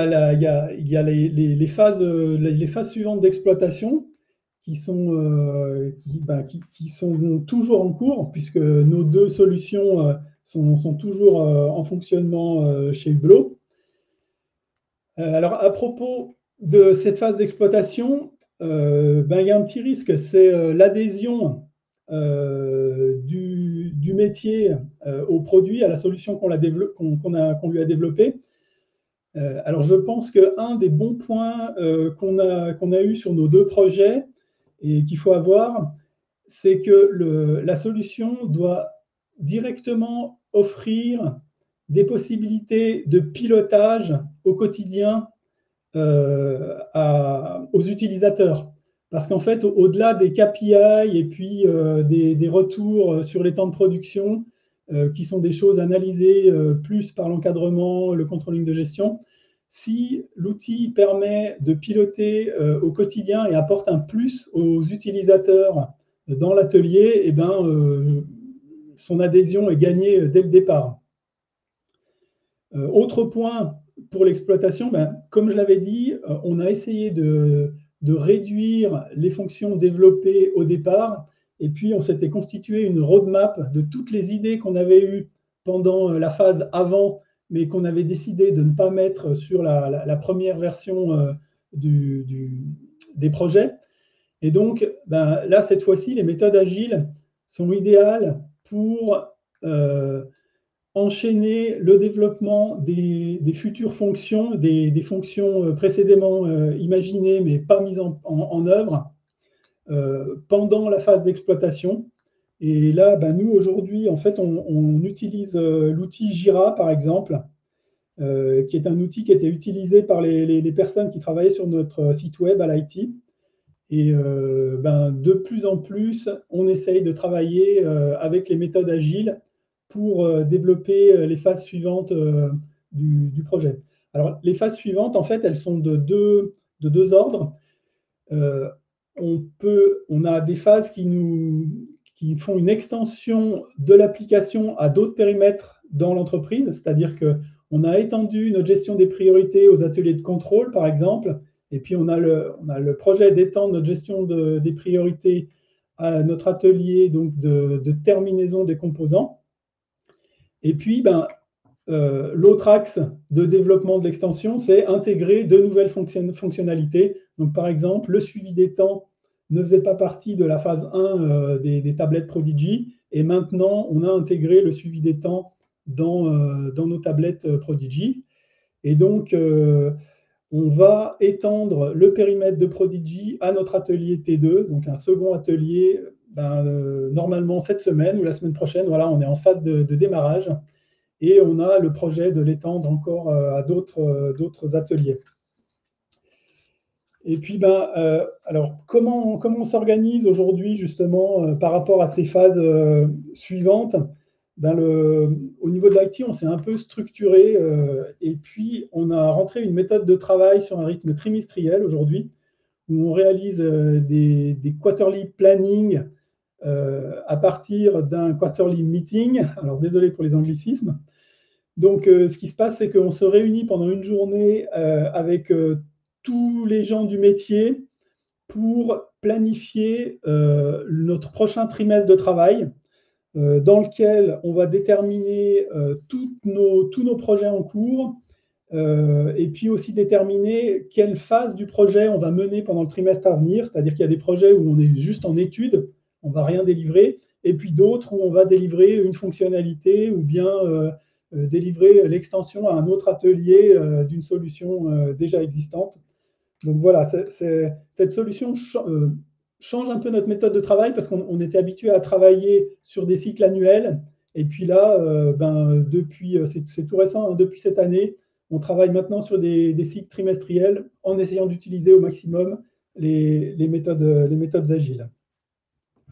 a les phases suivantes d'exploitation qui sont toujours en cours, puisque nos deux solutions sont toujours en fonctionnement chez Hublot. Alors, à propos de cette phase d'exploitation, il y a un petit risque, c'est l'adhésion du métier au produit, à la solution qu'on lui a développée. Alors, je pense qu'un des bons points qu'on a eu sur nos deux projets et qu'il faut avoir, c'est que la solution doit directement offrir des possibilités de pilotage au quotidien aux utilisateurs. Parce qu'en fait, au-delà des KPI et puis des retours sur les temps de production, qui sont des choses analysées plus par l'encadrement, le controlling de gestion, si l'outil permet de piloter au quotidien et apporte un plus aux utilisateurs dans l'atelier, son adhésion est gagnée dès le départ. Autre point pour l'exploitation, comme je l'avais dit, on a essayé de réduire les fonctions développées au départ, et puis on s'était constitué une roadmap de toutes les idées qu'on avait eues pendant la phase avant, mais qu'on avait décidé de ne pas mettre sur la première version des projets. Et donc, là, cette fois-ci, les méthodes agiles sont idéales pour enchaîner le développement des futures fonctions, des fonctions précédemment imaginées mais pas mises en œuvre pendant la phase d'exploitation. Et là, nous, aujourd'hui, en fait, on utilise l'outil Jira, par exemple, qui est un outil qui était utilisé par les personnes qui travaillaient sur notre site web à l'IT. Et de plus en plus, on essaye de travailler avec les méthodes agiles pour développer les phases suivantes du projet. Alors, les phases suivantes, en fait, elles sont de deux ordres. On a des phases qui font une extension de l'application à d'autres périmètres dans l'entreprise, c'est-à-dire qu'on a étendu notre gestion des priorités aux ateliers de contrôle, par exemple, et puis on a le projet d'étendre notre gestion des priorités à notre atelier donc de terminaison des composants. Et puis, l'autre axe de développement de l'extension, c'est intégrer de nouvelles fonctionnalités. Donc, par exemple, le suivi des temps ne faisait pas partie de la phase 1 des tablettes Prodigy. Et maintenant, on a intégré le suivi des temps dans nos tablettes Prodigy. Et donc, on va étendre le périmètre de Prodigy à notre atelier T2, donc un second atelier, normalement cette semaine ou la semaine prochaine. Voilà, on est en phase de démarrage et on a le projet de l'étendre encore à d'autres ateliers. Et puis, alors, comment on s'organise aujourd'hui justement par rapport à ces phases suivantes? Au niveau de l'IT, on s'est un peu structuré et puis on a rentré une méthode de travail sur un rythme trimestriel aujourd'hui, où on réalise des quarterly planning à partir d'un quarterly meeting. Alors, désolé pour les anglicismes. Donc, ce qui se passe, c'est qu'on se réunit pendant une journée avec tous les gens du métier pour planifier notre prochain trimestre de travail, dans lequel on va déterminer tous nos projets en cours, et puis aussi déterminer quelle phase du projet on va mener pendant le trimestre à venir, c'est-à-dire qu'il y a des projets où on est juste en étude, on ne va rien délivrer, et puis d'autres où on va délivrer une fonctionnalité ou bien délivrer l'extension à un autre atelier d'une solution déjà existante. Donc voilà, cette solution change un peu notre méthode de travail parce qu'on était habitué à travailler sur des cycles annuels. Et puis là, c'est tout récent, hein, depuis cette année, on travaille maintenant sur des cycles trimestriels en essayant d'utiliser au maximum les méthodes agiles.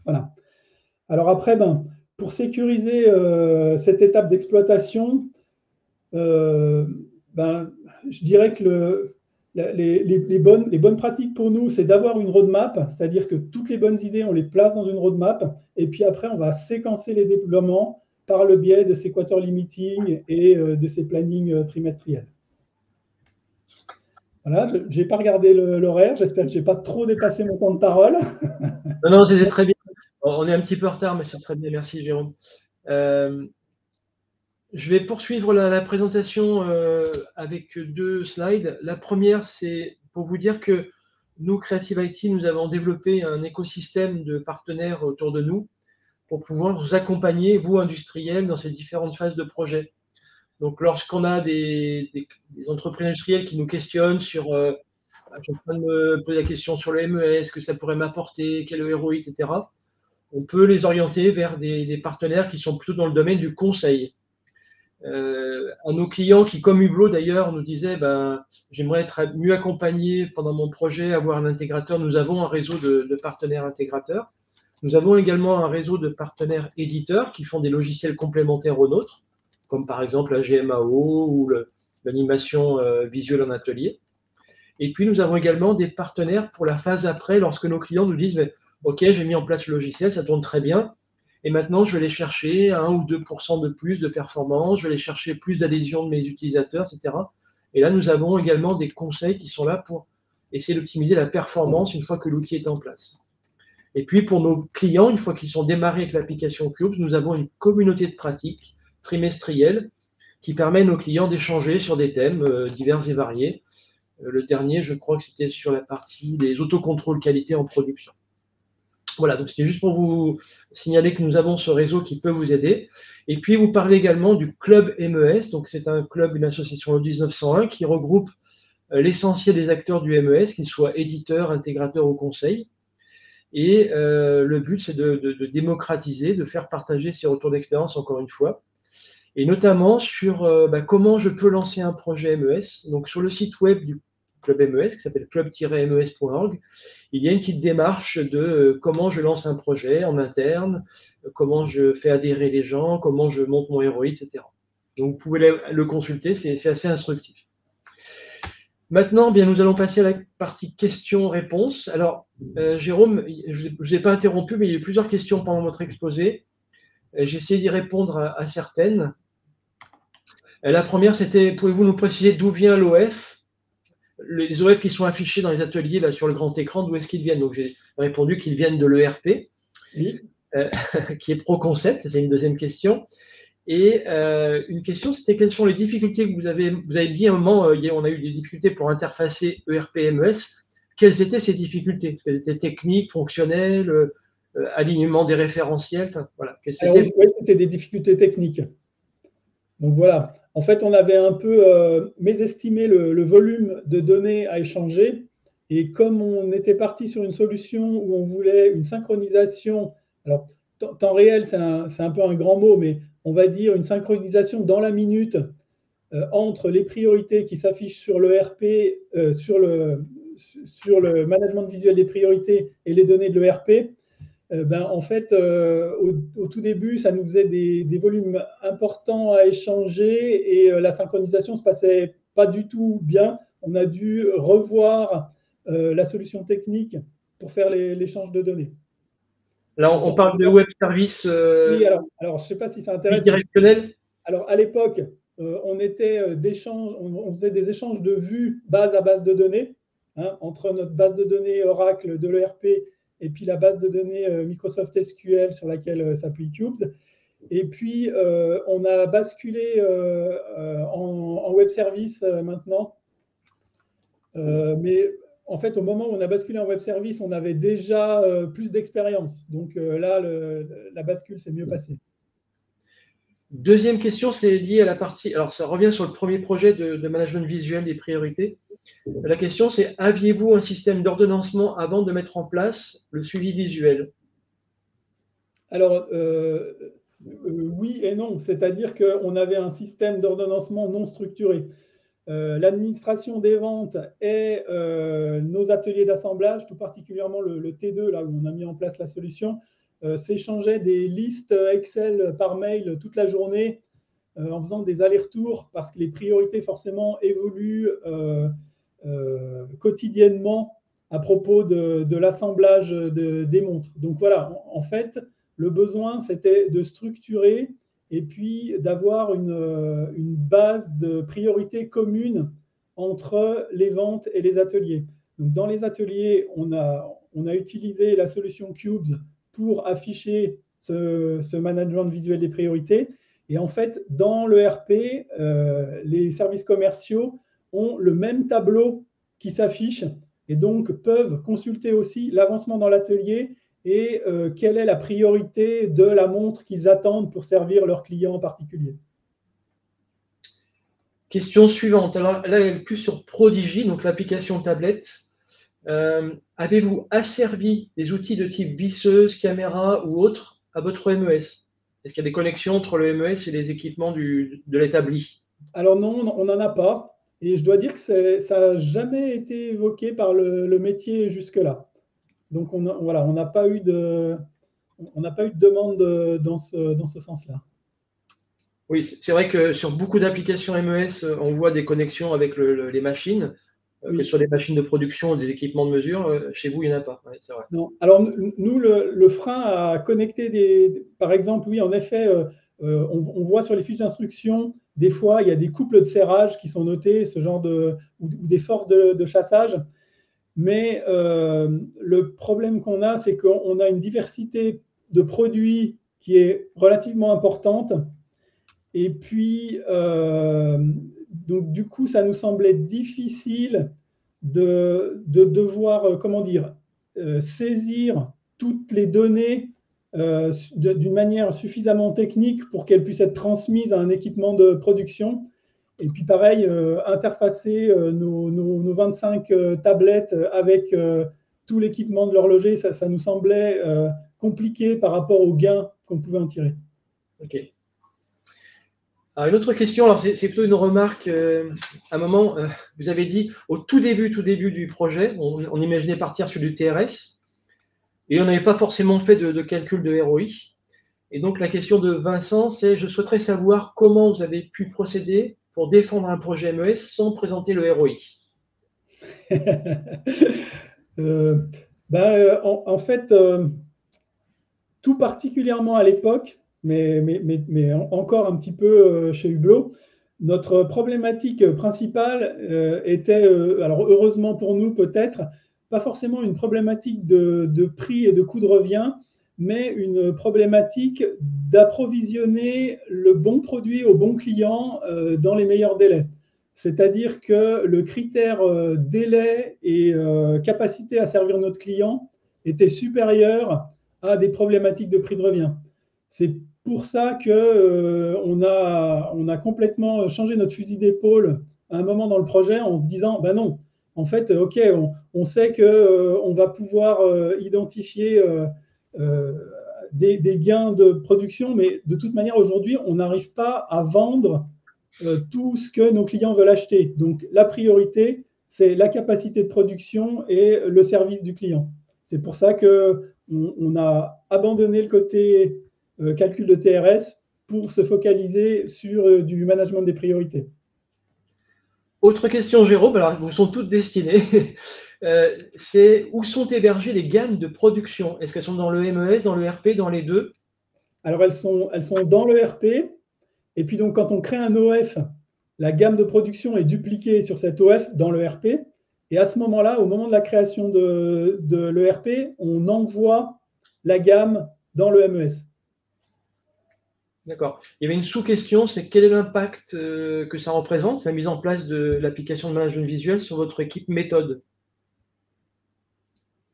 Voilà. Alors après, pour sécuriser cette étape d'exploitation, je dirais que les bonnes pratiques pour nous, c'est d'avoir une roadmap, c'est-à-dire que toutes les bonnes idées, on les place dans une roadmap, et puis après, on va séquencer les déploiements par le biais de ces quarterly meetings et de ces plannings trimestriels. Voilà, je n'ai pas regardé l'horaire, j'espère que je n'ai pas trop dépassé mon temps de parole. Non, c'était très bien. On est un petit peu en retard, mais c'est très bien. Merci, Jérôme. Je vais poursuivre la présentation avec 2 slides. La première, c'est pour vous dire que nous, Creative IT, nous avons développé un écosystème de partenaires autour de nous pour pouvoir vous accompagner, vous, industriels, dans ces différentes phases de projet. Donc, lorsqu'on a des entreprises industrielles qui nous questionnent sur, je suis en train de me poser la question sur le MES, que ça pourrait m'apporter, quel ROI, etc., on peut les orienter vers des partenaires qui sont plutôt dans le domaine du conseil. À nos clients qui, comme Hublot d'ailleurs, nous disaient j'aimerais être mieux accompagné pendant mon projet, avoir un intégrateur. Nous avons un réseau de partenaires intégrateurs. Nous avons également un réseau de partenaires éditeurs qui font des logiciels complémentaires aux nôtres, comme par exemple la GMAO ou l'animation visuelle en atelier. Et puis nous avons également des partenaires pour la phase après, lorsque nos clients nous disent OK, j'ai mis en place le logiciel, ça tourne très bien. Et maintenant, je vais aller chercher 1 ou 2% de plus de performance, je vais aller chercher plus d'adhésion de mes utilisateurs, etc. Et là, nous avons également des conseils qui sont là pour essayer d'optimiser la performance une fois que l'outil est en place. Et puis, pour nos clients, une fois qu'ils sont démarrés avec l'application Cubes, nous avons une communauté de pratiques trimestrielle qui permet à nos clients d'échanger sur des thèmes divers et variés. Le dernier, je crois que c'était sur la partie des autocontrôles qualité en production. Voilà, donc c'était juste pour vous signaler que nous avons ce réseau qui peut vous aider. Et puis, vous parlez également du club MES. Donc, c'est un club, une association le 1901 qui regroupe l'essentiel des acteurs du MES, qu'ils soient éditeurs, intégrateurs ou conseils. Et le but, c'est de démocratiser, de faire partager ces retours d'expérience, encore une fois. Et notamment sur comment je peux lancer un projet MES. Donc, sur le site web du Club MES, qui s'appelle club-mes.org, il y a une petite démarche de comment je lance un projet en interne, comment je fais adhérer les gens, comment je monte mon ROI, etc. Donc, vous pouvez le consulter, c'est assez instructif. Maintenant, bien, nous allons passer à la partie questions-réponses. Alors, Jérôme, je ne vous ai pas interrompu, mais il y a eu plusieurs questions pendant votre exposé. J'ai essayé d'y répondre à certaines. La première, c'était, pouvez-vous nous préciser d'où vient l'OF? Les OF qui sont affichés dans les ateliers là, sur le grand écran, d'où est-ce qu'ils viennent? Donc, j'ai répondu qu'ils viennent de l'ERP, oui. Qui est ProConcept, c'est une deuxième question. Et une question, c'était quelles sont les difficultés que vous avez dit à un moment, on a eu des difficultés pour interfacer ERP et MES. Quelles étaient ces difficultés? Est-ce qu'elles étaient techniques, fonctionnelles, alignement des référentiels, enfin, voilà. C'était des difficultés techniques. Donc voilà, en fait, on avait un peu mésestimé le volume de données à échanger. Et comme on était parti sur une solution où on voulait une synchronisation, alors temps réel, c'est un peu un grand mot, mais on va dire une synchronisation dans la minute entre les priorités qui s'affichent sur l'ERP, sur le management visuel des priorités et les données de l'ERP. En fait, au tout début, ça nous faisait des volumes importants à échanger et la synchronisation ne se passait pas du tout bien. On a dû revoir la solution technique pour faire l'échange de données. Là, on parle de web service oui, alors je ne sais pas si ça intéresse. Bidirectionnel. Alors, à l'époque, on faisait des échanges de vues base à base de données, hein, entre notre base de données Oracle de l'ERP et puis la base de données Microsoft SQL sur laquelle s'appuie Cubes. Et puis, on a basculé en web service maintenant. Mais en fait, au moment où on a basculé en web service, on avait déjà plus d'expérience. Donc là, la bascule s'est mieux passée. Deuxième question, c'est lié à la partie. Alors, ça revient sur le premier projet de management visuel des priorités. La question, c'est aviez-vous un système d'ordonnancement avant de mettre en place le suivi visuel? Alors, oui et non. C'est-à-dire qu'on avait un système d'ordonnancement non structuré. L'administration des ventes et nos ateliers d'assemblage, tout particulièrement le T2, là où on a mis en place la solution, s'échangeaient des listes Excel par mail toute la journée en faisant des allers-retours parce que les priorités forcément évoluent quotidiennement à propos de l'assemblage des montres. Donc voilà, en fait, le besoin, c'était de structurer et puis d'avoir une base de priorités communes entre les ventes et les ateliers. Donc dans les ateliers, on a utilisé la solution Cubes pour afficher ce management visuel des priorités. Et en fait, dans l'ERP, les services commerciaux ont le même tableau qui s'affiche et donc peuvent consulter aussi l'avancement dans l'atelier et quelle est la priorité de la montre qu'ils attendent pour servir leurs clients en particulier. Question suivante. Alors là, elle est plus sur Prodigy, donc l'application tablette. Avez-vous asservi des outils de type visseuse, caméra ou autre à votre MES? Est-ce qu'il y a des connexions entre le MES et les équipements de l'établi? Alors non, on n'en a pas. Et je dois dire que ça n'a jamais été évoqué par le métier jusque-là. Donc on n'a pas eu de demande dans ce sens-là. Oui, c'est vrai que sur beaucoup d'applications MES, on voit des connexions avec les machines, oui. Que ce soit des machines de production ou des équipements de mesure. Chez vous, il n'y en a pas. Oui, c'est vrai. Non. Alors nous, le frein à connecter par exemple, oui, en effet, on voit sur les fiches d'instruction, des fois, il y a des couples de serrage qui sont notés, ce genre ou des forces de chassage. Mais le problème qu'on a, c'est qu'on a une diversité de produits qui est relativement importante. Et puis, donc, du coup, ça nous semblait difficile de devoir, comment dire, saisir toutes les données d'une manière suffisamment technique pour qu'elles puissent être transmises à un équipement de production. Et puis pareil, interfacer nos 25 tablettes avec tout l'équipement de l'horloger, ça nous semblait compliqué par rapport aux gains qu'on pouvait en tirer. Ok. Alors, une autre question, alors c'est plutôt une remarque. À un moment, vous avez dit au tout début du projet, on imaginait partir sur du TRS et on n'avait pas forcément fait de calcul de ROI. Et donc la question de Vincent, c'est je souhaiterais savoir comment vous avez pu procéder pour défendre un projet MES sans présenter le ROI. En fait, tout particulièrement à l'époque, mais encore un petit peu chez Hublot, notre problématique principale était, alors heureusement pour nous peut-être, pas forcément une problématique de prix et de coût de revient, mais une problématique d'approvisionner le bon produit au bon client dans les meilleurs délais. C'est-à-dire que le critère délai et capacité à servir notre client était supérieur à des problématiques de prix de revient. C'est pour ça qu'on a complètement changé notre fusil d'épaule à un moment dans le projet en se disant, ben non, en fait, ok, on sait qu'on va pouvoir identifier des gains de production, mais de toute manière, aujourd'hui, on n'arrive pas à vendre tout ce que nos clients veulent acheter. Donc, la priorité, c'est la capacité de production et le service du client. C'est pour ça qu'on a abandonné le côté calcul de TRS pour se focaliser sur du management des priorités. Autre question, Jérôme, alors vous sont toutes destinées. c'est où sont hébergées les gammes de production? Est-ce qu'elles sont dans le MES, dans le RP, dans les deux? Alors, elles sont dans le RP. Et puis, donc, quand on crée un OF, la gamme de production est dupliquée sur cet OF dans le RP. Et à ce moment-là, au moment de la création de l'ERP, on envoie la gamme dans le MES. D'accord. Il y avait une sous-question, c'est quel est l'impact que ça représente, la mise en place de l'application de management visuel sur votre équipe méthode?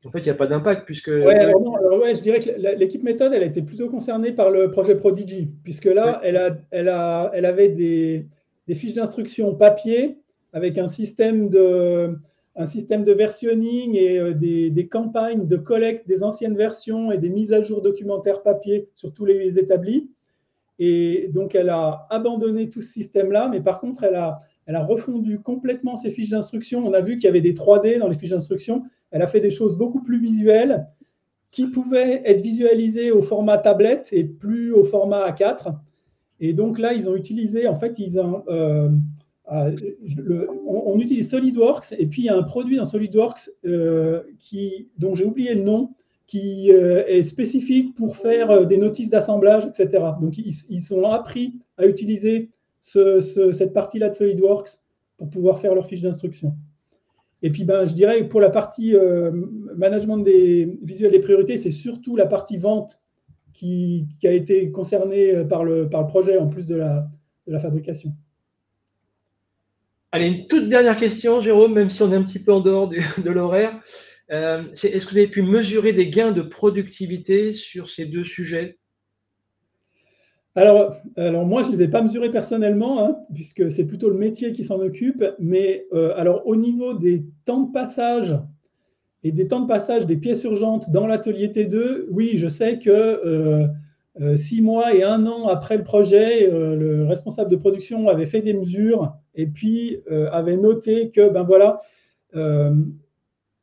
En fait, il n'y a pas d'impact puisque… Ouais, alors non, je dirais que l'équipe méthode, elle a été plutôt concernée par le projet Prodigy, puisque là, elle avait des fiches d'instruction papier avec un système de versionning et des campagnes de collecte des anciennes versions et des mises à jour documentaires papier sur tous les établis. Et donc, elle a abandonné tout ce système-là, mais par contre, elle a refondu complètement ses fiches d'instruction. On a vu qu'il y avait des 3D dans les fiches d'instruction. Elle a fait des choses beaucoup plus visuelles qui pouvaient être visualisées au format tablette et plus au format A4. Et donc là, ils ont utilisé, en fait, on utilise SolidWorks, et puis il y a un produit dans SolidWorks dont j'ai oublié le nom, qui est spécifique pour faire des notices d'assemblage, etc. Donc, ils sont appris à utiliser cette partie-là de SolidWorks pour pouvoir faire leurs fiches d'instruction. Et puis, je dirais que pour la partie management des visuels des priorités, c'est surtout la partie vente qui a été concernée par le projet en plus de la fabrication. Allez, une toute dernière question, Jérôme, même si on est un petit peu en dehors de l'horaire. Est-ce que vous avez pu mesurer des gains de productivité sur ces deux sujets? Alors moi, je ne les ai pas mesurés personnellement, hein, puisque c'est plutôt le métier qui s'en occupe. Mais alors, au niveau des temps de passage et des temps de passage des pièces urgentes dans l'atelier T2, oui, je sais que 6 mois et 1 an après le projet, le responsable de production avait fait des mesures et puis avait noté que,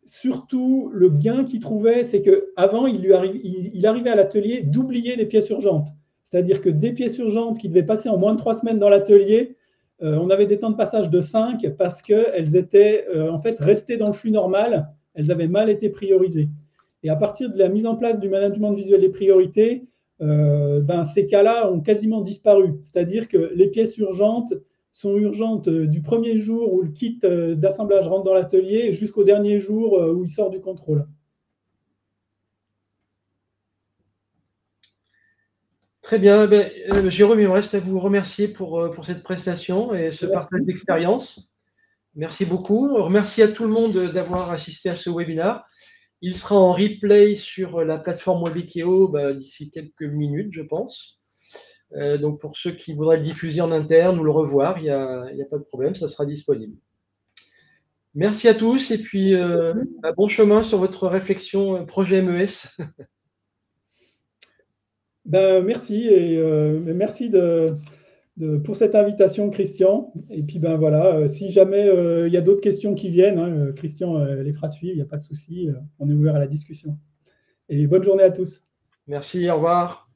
surtout, le gain qu'il trouvait, c'est qu'avant, il arrivait à l'atelier d'oublier des pièces urgentes. C'est-à-dire que des pièces urgentes qui devaient passer en moins de 3 semaines dans l'atelier, on avait des temps de passage de 5 parce qu'elles étaient en fait restées dans le flux normal, elles avaient mal été priorisées. Et à partir de la mise en place du management visuel des priorités, ces cas-là ont quasiment disparu. C'est-à-dire que les pièces urgentes sont urgentes du premier jour où le kit d'assemblage rentre dans l'atelier jusqu'au dernier jour où il sort du contrôle. Très bien. Jérôme, il me reste à vous remercier pour cette prestation et ce partage d'expérience. Merci beaucoup. Remercie à tout le monde d'avoir assisté à ce webinaire. Il sera en replay sur la plateforme Webikeo d'ici quelques minutes, je pense. Donc, pour ceux qui voudraient le diffuser en interne ou le revoir, il n'y a pas de problème, ça sera disponible. Merci à tous et puis bon chemin sur votre réflexion projet MES. Merci et merci pour cette invitation, Christian. Et puis si jamais il y a d'autres questions qui viennent, hein, Christian les fera suivre, il n'y a pas de souci, on est ouvert à la discussion. Et bonne journée à tous. Merci, au revoir.